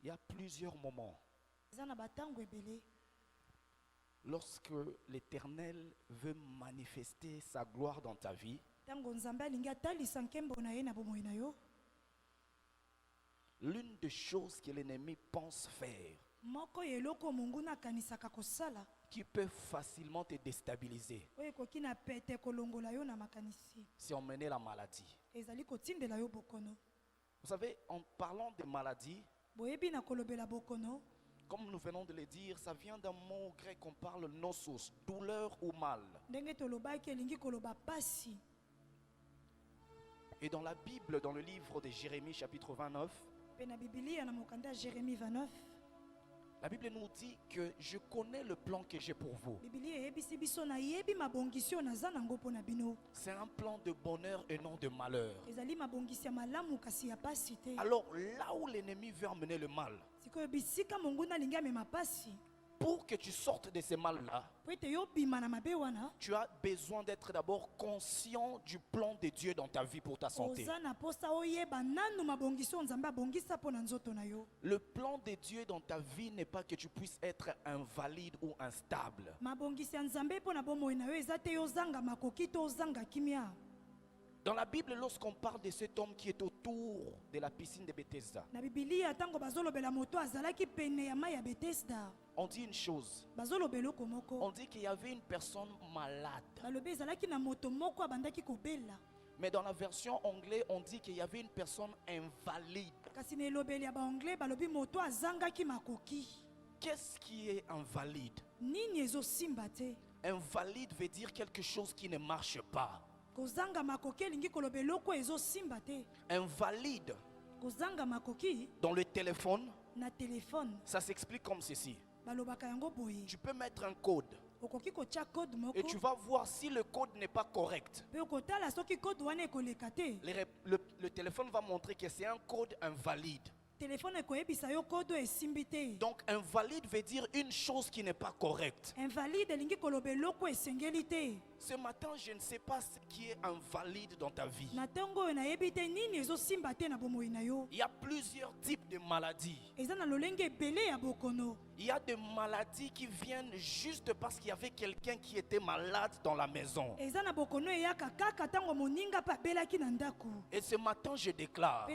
Il y a plusieurs moments. Lorsque l'Éternel veut manifester sa gloire dans ta vie, l'une des choses que l'ennemi pense faire, qui peut facilement te déstabiliser, c'est emmener la maladie. Vous savez, en parlant de maladie, comme nous venons de le dire, ça vient d'un mot grec qu'on parle nosos, douleur ou mal. Et dans la Bible, dans le livre de Jérémie chapitre 29, la Bible nous dit que je connais le plan que j'ai pour vous. C'est un plan de bonheur et non de malheur. Alors là où l'ennemi veut emmener le mal, Pour que tu sortes de ces mal-là, tu as besoin d'être d'abord conscient du plan de Dieu dans ta vie pour ta santé. Le plan de Dieu dans ta vie n'est pas que tu puisses être invalide ou instable. Dans la Bible, lorsqu'on parle de cet homme qui est autour de la piscine de Bethesda, on dit une chose. On dit qu'il y avait une personne malade. Mais dans la version anglaise, on dit qu'il y avait une personne invalide. Qu'est-ce qui est invalide? Invalide veut dire quelque chose qui ne marche pas. Invalide dans le téléphone, ça s'explique comme ceci. Tu peux mettre un code et tu vas voir si le code n'est pas correct. Le téléphone va montrer que c'est un code invalide. Donc invalide veut dire une chose qui n'est pas correcte. Ce matin, je ne sais pas ce qui est invalide dans ta vie. Il y a plusieurs types de maladies. Il y a des maladies qui viennent juste parce qu'il y avait quelqu'un qui était malade dans la maison. Et ce matin, je déclare,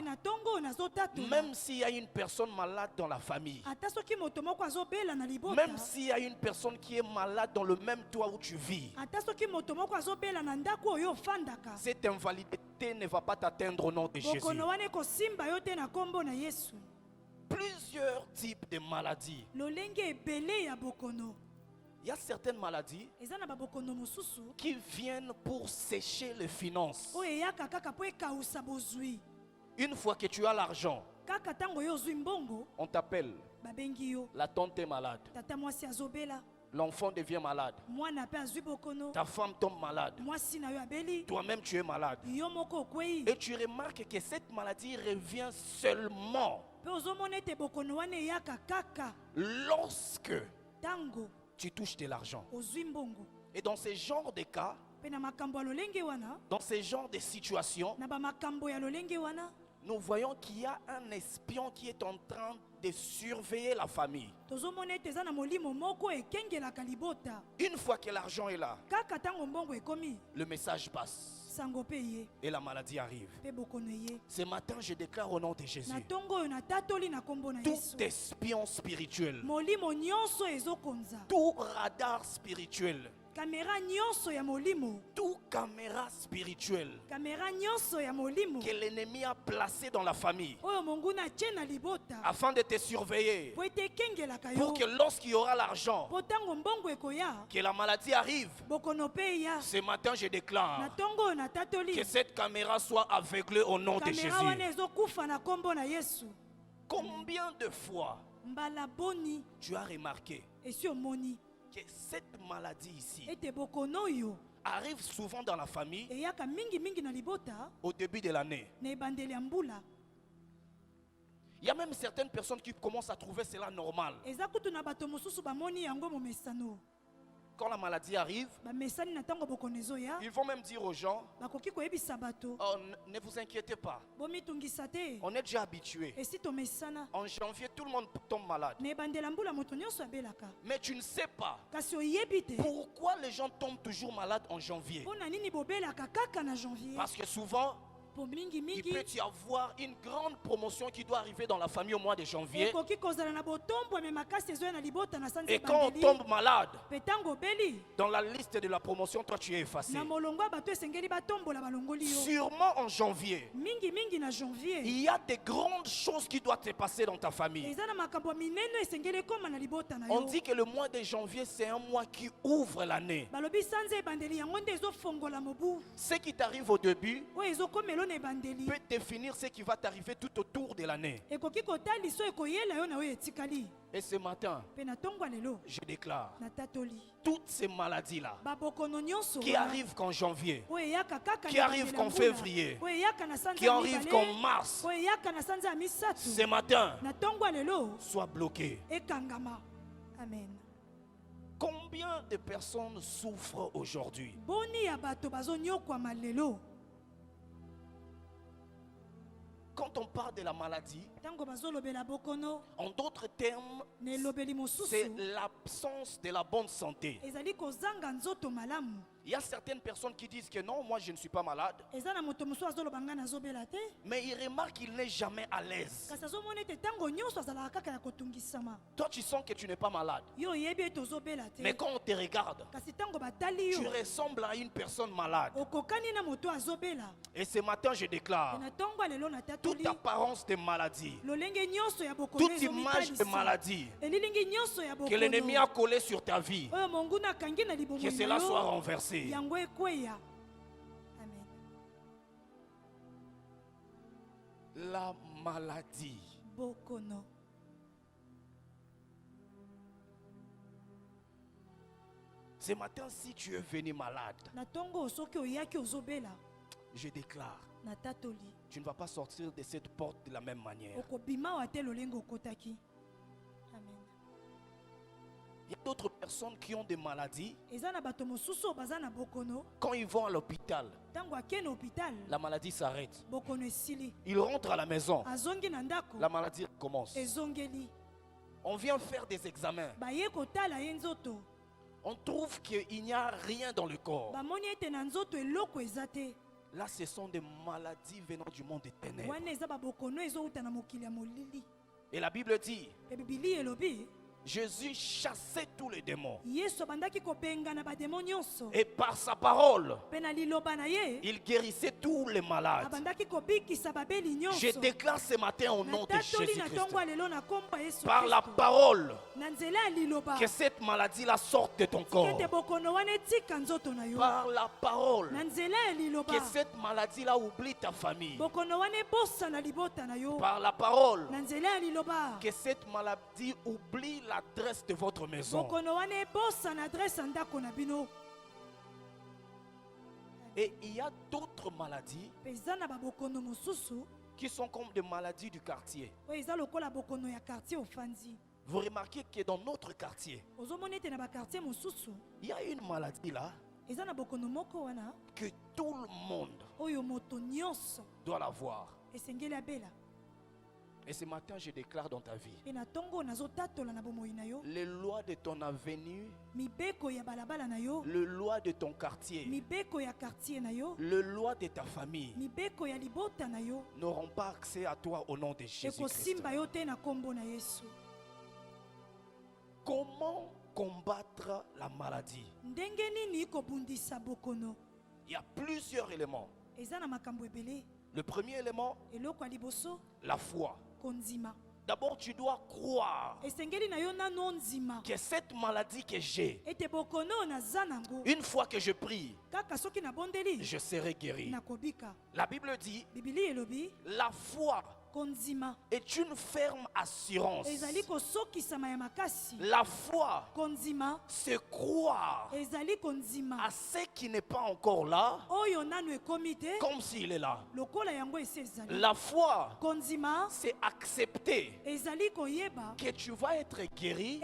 même s'il y a une personne malade dans la famille, même s'il y a une personne qui est malade dans le même toit où tu vis, cette invalidité ne va pas t'atteindre au nom de Jésus. Plusieurs types de maladies. Il y a certaines maladies qui viennent pour sécher les finances. Une fois que tu as l'argent, on t'appelle. La tante est malade. L'enfant devient malade. Ta femme tombe malade. Toi-même tu es malade. Et tu remarques que cette maladie revient seulement lorsque tu touches de l'argent. Et dans ce genre de cas, dans ce genre de situations, nous voyons qu'il y a un espion qui est en train de surveiller la famille. Une fois que l'argent est là, le message passe et la maladie arrive. Ce matin, je déclare au nom de Jésus, tout espion spirituel, tout radar spirituel, tout caméra spirituelle que l'ennemi a placé dans la famille afin de te surveiller, pour que lorsqu'il y aura l'argent, que la maladie arrive, ce matin je déclare que cette caméra soit aveuglée au nom de Jésus. Combien de fois tu as remarqué que cette maladie ici arrive souvent dans la famille au début de l'année? Il y a même certaines personnes qui commencent à trouver cela normal. Quand la maladie arrive, ils vont même dire aux gens, oh, ne vous inquiétez pas, on est déjà habitué. En janvier, tout le monde tombe malade. Mais tu ne sais pas pourquoi les gens tombent toujours malades en janvier. Parce que souvent, il peut y avoir une grande promotion qui doit arriver dans la famille au mois de janvier. Et quand on tombe malade, dans la liste de la promotion, toi tu es effacé. Sûrement en janvier, il y a des grandes choses qui doivent se passer dans ta famille. On dit que le mois de janvier, c'est un mois qui ouvre l'année. Ce qui t'arrive au début peut définir ce qui va t'arriver tout autour de l'année. Et ce matin, je déclare, toutes ces maladies-là qui arrivent qu'en janvier, qui arrivent qu'en février, qui arrivent qu'en mars, ce matin, soient bloquées. Amen. Combien de personnes souffrent aujourd'hui? Quand on parle de la maladie, en d'autres termes, c'est l'absence de la bonne santé. Il y a certaines personnes qui disent que non, moi je ne suis pas malade. Mais ils remarquent qu'il n'est jamais à l'aise. Toi tu sens que tu n'es pas malade. Mais quand on te regarde, tu ressembles à une personne malade. Et ce matin je déclare, toute apparence de maladie, toute image de maladie que l'ennemi a collé sur ta vie, que cela soit renversé. Amen. La maladie. Bokono. Ce matin, si tu es venu malade, je déclare, tu ne vas pas sortir de cette porte de la même manière. Il y a d'autres personnes qui ont des maladies. Quand ils vont à l'hôpital, la maladie s'arrête. Ils rentrent à la maison, la maladie commence. On vient faire des examens. On trouve qu'il n'y a rien dans le corps. Là, ce sont des maladies venant du monde des ténèbres. Et la Bible dit, Jésus chassait tous les démons. Et par sa parole, il guérissait tous les malades. Je déclare ce matin au nom de Jésus-Christ, par la parole, que cette maladie-là sorte de ton corps. Par la parole, que cette maladie-là oublie ta famille. Par la parole, que cette maladie oublie l'adresse de votre maison. Et il y a d'autres maladies qui sont comme des maladies du quartier. Vous remarquez que dans notre quartier, il y a une maladie là que tout le monde doit l'avoir. Et ce matin, je déclare dans ta vie, les lois de ton avenue, le loi de ton quartier, le loi de ta famille n'auront pas accès à toi au nom de Jésus-Christ. Comment combattre la maladie? Il y a plusieurs éléments. Le premier élément, la foi. D'abord, tu dois croire que cette maladie que j'ai, une fois que je prie, je serai guéri. La Bible dit, la foi est une ferme assurance. La foi, c'est croire à ce qui n'est pas encore là, comme s'il est là. La foi, c'est accepter que tu vas être guéri,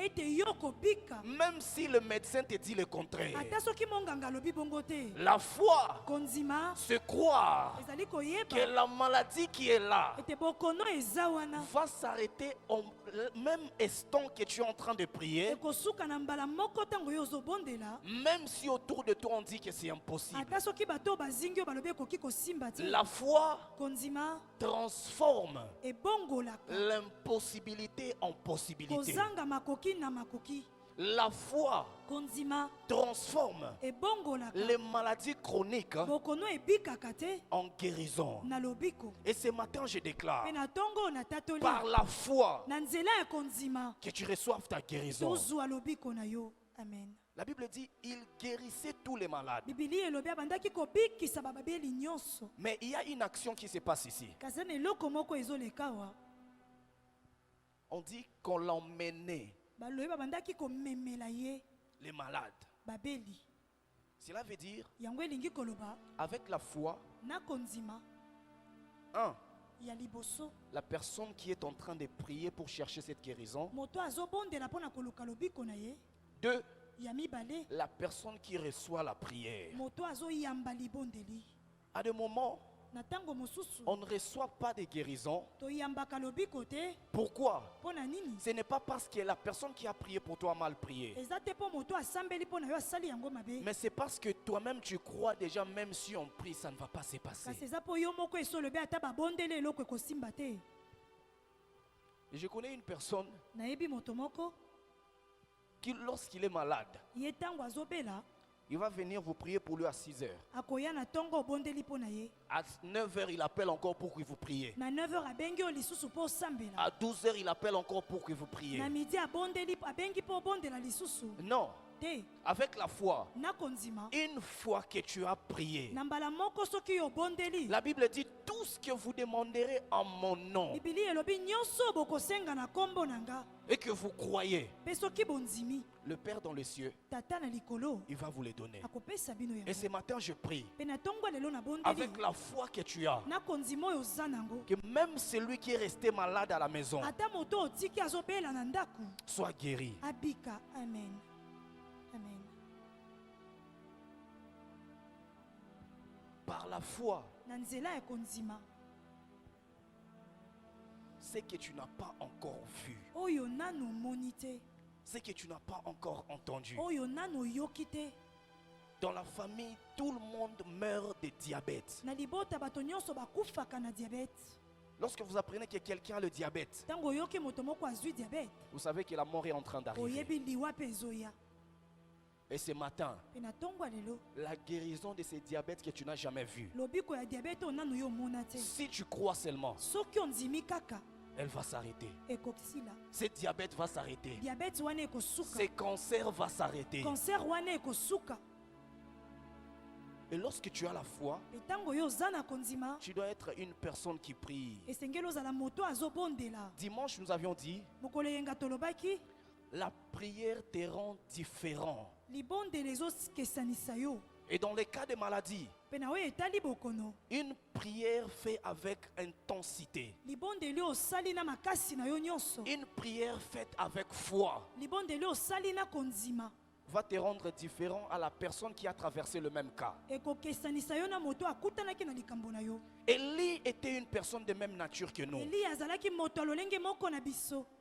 même si le médecin te dit le contraire. La foi, c'est croire que la maladie qui est là va s'arrêter au même instant que tu es en train de prier, même si autour de toi on dit que c'est impossible. La foi transforme l'impossibilité en possibilité. La foi transforme les maladies chroniques en guérison. Et ce matin, je déclare par la foi que tu reçoives ta guérison. Amen. La Bible dit, il guérissait tous les malades. Mais il y a une action qui se passe ici. On dit qu'on l'emmenait, les malades. Cela veut dire, avec la foi, la personne qui est en train de prier pour chercher cette guérison. 2, la personne qui reçoit la prière, à des moments, on ne reçoit pas de guérison. Pourquoi? Ce n'est pas parce que la personne qui a prié pour toi a mal prié. Mais c'est parce que toi-même tu crois déjà, même si on prie, ça ne va pas se passer. Et je connais une personne qui, lorsqu'il est malade, il va venir vous prier pour lui à 6 heures. À 9 heures, il appelle encore pour que vous priez. À 12 heures, il appelle encore pour que vous priez. Non. Avec la foi, une fois que tu as prié, la Bible dit tout ce que vous demanderez en mon nom et que vous croyez, le Père dans les cieux, il va vous les donner. Et ce matin je prie avec la foi que tu as, que même celui qui est resté malade à la maison soit guéri. Amen. Amen. Par la foi, ce que tu n'as pas encore vu, ce que tu n'as pas encore entendu. Dans la famille, tout le monde meurt de diabète. Lorsque vous apprenez que quelqu'un a le diabète, vous savez que la mort est en train d'arriver. Et ce matin, la guérison de ce diabète que tu n'as jamais vu, si tu crois seulement, elle va s'arrêter. Ce diabète va s'arrêter. Ce cancer va s'arrêter. Et lorsque tu as la foi, tu dois être une personne qui prie. Dimanche, nous avions dit, la prière te rend différent. Et dans les cas de maladie, une prière faite avec intensité, une prière faite avec foi, va te rendre différent à la personne qui a traversé le même cas. Élie était une personne de même nature que nous.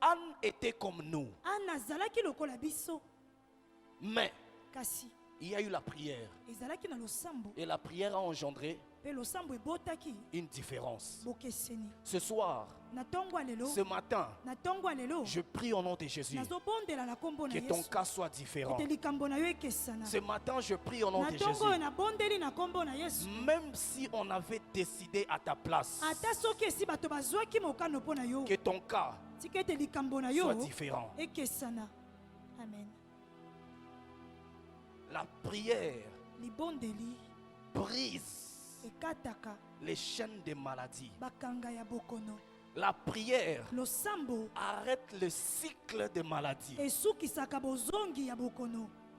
Anne était comme nous. Mais il y a eu la prière. Et la prière a engendré une différence. Ce soir, ce matin, je prie au nom de Jésus que ton cas soit différent. Ce matin, je prie au nom de Jésus. Même si on avait décidé à ta place que ton cas soit différent. Amen. La prière brise les chaînes de maladies. La prière arrête le cycle de maladies. Et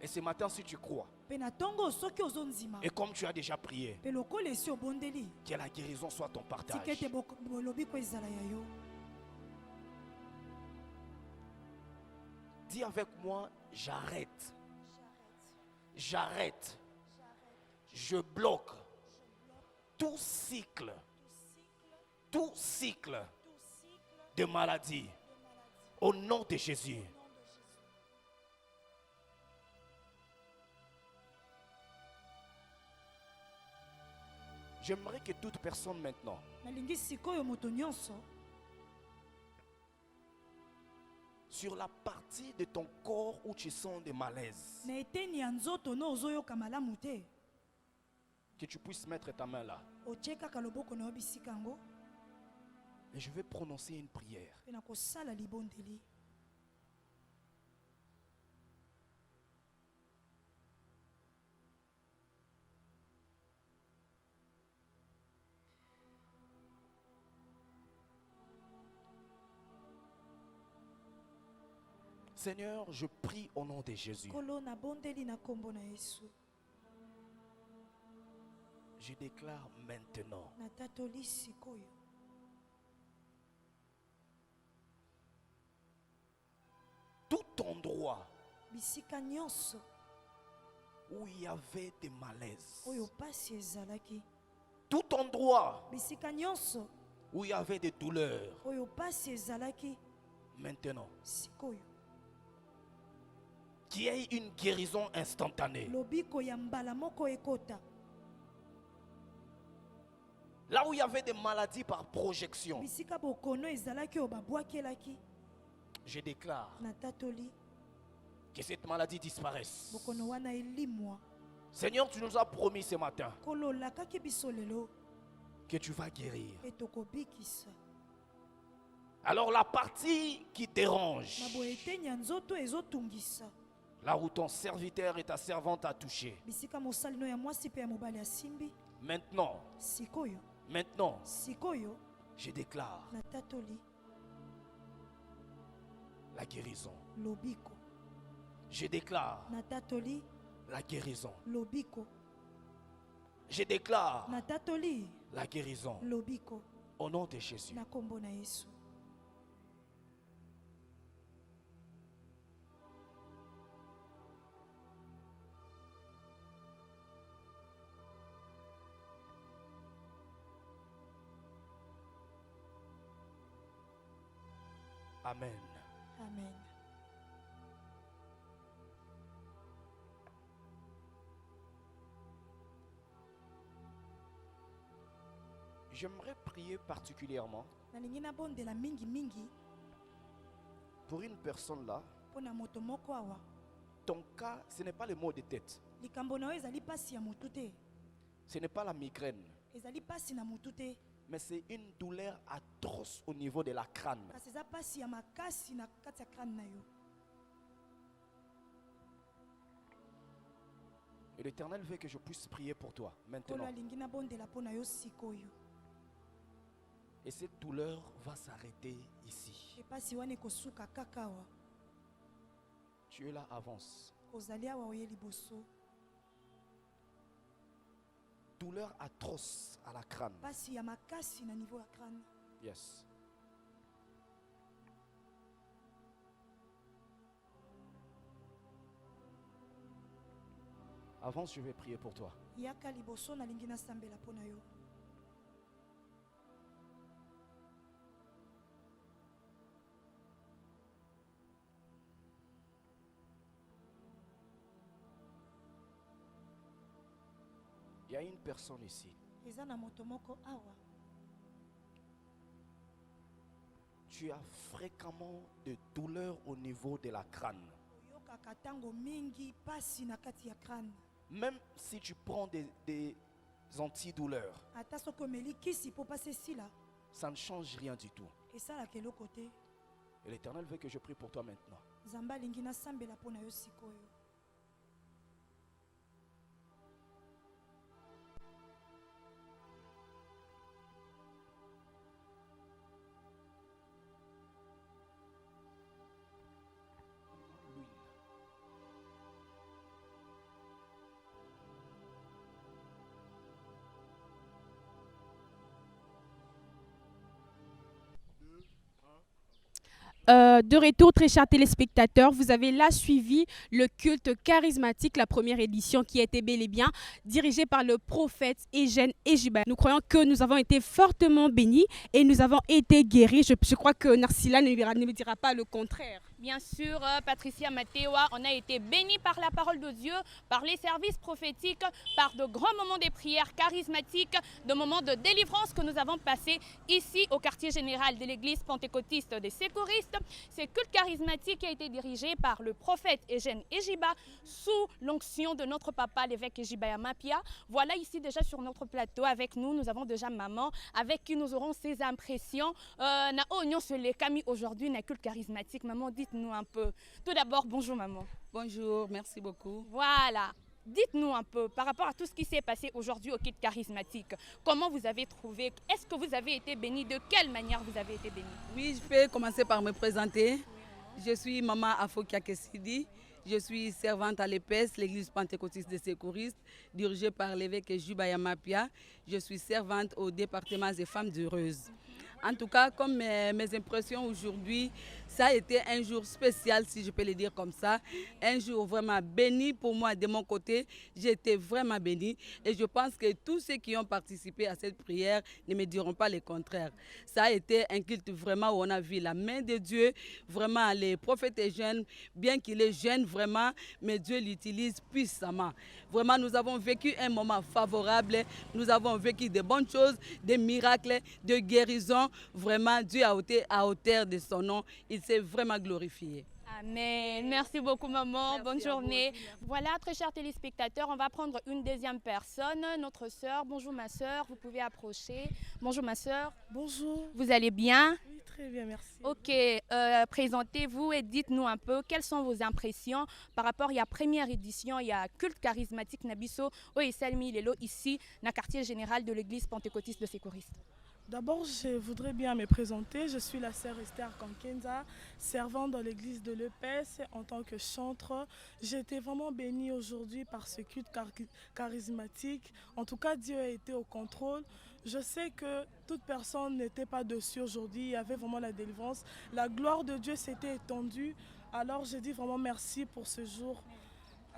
ce matin, si tu crois, et comme tu as déjà prié, que la guérison soit ton partage. Dis avec moi, j'arrête. J'arrête. Je bloque tout cycle de maladie au nom de Jésus. J'aimerais que toute personne maintenant sur la partie de ton corps où tu sens des malaises, que tu puisses mettre ta main là. Et je vais prononcer une prière. Seigneur, je prie au nom de Jésus. Je déclare maintenant tout endroit bisika nyonso où il y avait des malaises, oyo pasi ezalaki, tout endroit bisika nyonso où il y avait des douleurs, oyo pasi ezalaki, maintenant, sikoyo qu'il y ait une guérison instantanée. lobiko ya mbala moko ekota. Là où il y avait des maladies par projection, bisika bokono ezalaki oyo babwakelaki, je déclare na tatoli que cette maladie disparaisse. bokono wana elimwa. Seigneur, tu nous as promis ce matin kololakaki biso lelo que tu vas guérir. etokobikisa. Alors la partie qui dérange, na boye eteni ya nzoto ezotungisa, là où ton serviteur et ta servante a touché, bisika mosali no ya mwasi pe ya mobali asimbi, maintenant, sikoyo je déclare na tatoli la guérison. lobiko, Je déclare na tatoli la guérison. lobiko, Je déclare na tatoli la guérison. lobiko, Au nom de Jésus. na kombo na Yesu. Amen. Amen. J'aimerais prier particulièrement nalingi nabondela mingi pour une personne là. mpona moto moko awa, Ton cas, ce n'est pas le maux de tête. likambo na yo ezali pasi ya motu te, Ce n'est pas la migraine. ezali pasi na motu te, Mais c'est une douleur atroce au niveau de la crâne. kasi eza pasi ya makasi na kati ya crâne na yo. Et l'Éternel veut que je puisse prier pour toi Kolo maintenant. alingi nabondela mpona yo sikoyo, Et cette douleur va s'arrêter ici. epasi wana ekosuka kaka awa. Tu es là, avance. ozali awa oye liboso, Douleur atroce à la crâne. pasi ya makasi na niveau ya crâne. Yes. Avance, je vais prier pour toi. yaka liboso nalingi nasambela mpona yo. Il y a une personne ici. eza na moto moko awa, Tu as fréquemment de douleurs au niveau de la crâne. oyokaka ntango mingi pasi na kati ya crâne, Même si tu prends des antidouleurs, ata soki omeli kisi mpo pasi esila, ça ne change rien du tout. esalaka eloko te. Et l'Éternel veut que je prie pour toi maintenant. nzambe alingi nasambela mpona yo sikoyo. De retour, très chers téléspectateurs, vous avez là suivi le culte charismatique, la première édition qui a été bel et bien dirigée par le prophète Eugène Ejiba. Nous croyons que nous avons été fortement bénis et nous avons été guéris. Je crois que Narsila ne me dira pas le contraire. Bien sûr, Patricia Matewa, on a été bénis par la parole de Dieu, par les services prophétiques, par de grands moments de prière charismatiques, de moments de délivrance que nous avons passés ici au quartier général de l'église pentecôtiste des Sécouristes. Ce culte charismatique a été dirigé par le prophète Eugène Ejiba sous l'onction de notre papa, l'évêque Ejiba Yamapia. Voilà ici déjà sur notre plateau avec nous, nous avons déjà maman avec qui nous aurons ses impressions. Na oignon sur les camis aujourd'hui, na culte charismatique. Maman, dites-nous un peu. Tout d'abord, bonjour maman. Bonjour, merci beaucoup. Voilà. Dites-nous un peu par rapport à tout ce qui s'est passé aujourd'hui au culte charismatique. Comment vous avez trouvé? Est-ce que vous avez été béni? De quelle manière vous avez été béni? Oui, je peux commencer par me présenter. Je suis Maman Afokia Kessidi. Je suis servante à l'EPES, l'église pentecôtiste des Sécouristes, dirigée par l'évêque Juba Yamapia. Je suis servante au département des femmes heureuses. En tout cas, comme mes impressions aujourd'hui, ça a été un jour spécial, si je peux le dire comme ça. Un jour vraiment béni pour moi de mon côté. J'ai été vraiment béni. Et je pense que tous ceux qui ont participé à cette prière ne me diront pas le contraire. Ça a été un culte vraiment où on a vu la main de Dieu. Vraiment, les prophètes est jeune, bien qu'il est jeune vraiment, mais Dieu l'utilise puissamment. Vraiment, nous avons vécu un moment favorable. Nous avons vécu de bonnes choses, des miracles, de guérisons. Vraiment, Dieu a été à hauteur de son nom. Il s'est vraiment glorifié. Amen. Merci beaucoup, maman. Merci. Bonne journée. Voilà, très chers téléspectateurs, on va prendre une deuxième personne, notre sœur. Bonjour, ma sœur. Vous pouvez approcher. Bonjour, ma sœur. Bonjour. Vous allez bien? Oui, très bien, merci. Ok, présentez-vous et dites-nous un peu quelles sont vos impressions par rapport à la première édition, il y a culte charismatique Nabiso, Salmi Lelo, ici, dans le quartier général de l'église pentecôtiste de Sécuriste. D'abord, je voudrais bien me présenter. Je suis la sœur Esther Kankenza, servante dans l'église de l'EPS en tant que chantre. J'ai été vraiment bénie aujourd'hui par ce culte charismatique. En tout cas, Dieu a été au contrôle. Je sais que toute personne n'était pas dessus aujourd'hui. Il y avait vraiment la délivrance. La gloire de Dieu s'était étendue. Alors, je dis vraiment merci pour ce jour.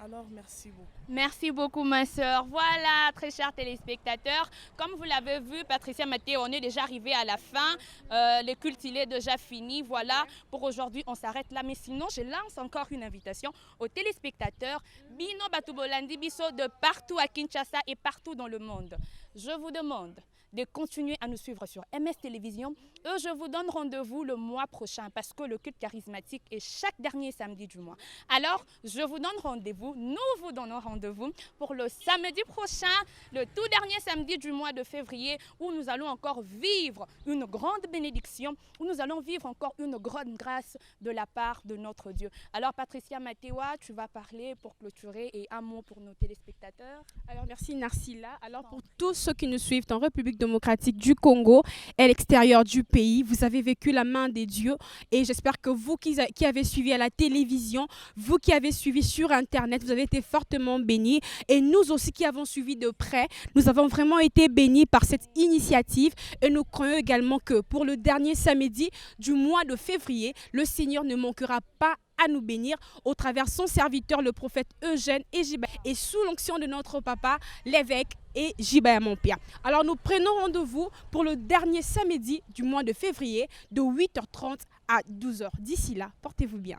Alors, merci beaucoup. Merci beaucoup, ma sœur. Voilà, très chers téléspectateurs. Comme vous l'avez vu, Patricia Matteo, on est déjà arrivé à la fin. Le culte, il est déjà fini. Voilà, pour aujourd'hui, on s'arrête là. Mais sinon, je lance encore une invitation aux téléspectateurs. Bino Batubolandi Biso de partout à Kinshasa et partout dans le monde. Je vous demande de continuer à nous suivre sur MS Télévision. Et je vous donne rendez-vous le mois prochain parce que le culte charismatique est chaque dernier samedi du mois. Alors, je vous donne rendez-vous, nous vous donnons rendez-vous pour le samedi prochain, le tout dernier samedi du mois de février, où nous allons encore vivre une grande bénédiction, où nous allons vivre encore une grande grâce de la part de notre Dieu. Alors, Patricia Matewa, tu vas parler pour clôturer et un mot pour nos téléspectateurs. Alors, merci Narsila. Alors, pour tous ceux qui nous suivent en République démocratique du Congo et à l'extérieur du pays, vous avez vécu la main des dieux et j'espère que vous qui avez suivi à la télévision, vous qui avez suivi sur Internet, vous avez été fortement bénis et nous aussi qui avons suivi de près, nous avons vraiment été bénis par cette initiative et nous croyons également que pour le dernier samedi du mois de février, le Seigneur ne manquera pas à nous bénir au travers son serviteur, le prophète Eugène et Jibaya, et sous l'onction de notre papa, l'évêque et Jibaya mon père. Alors nous prenons rendez-vous pour le dernier samedi du mois de février de 8h30 à 12h. D'ici là, portez-vous bien.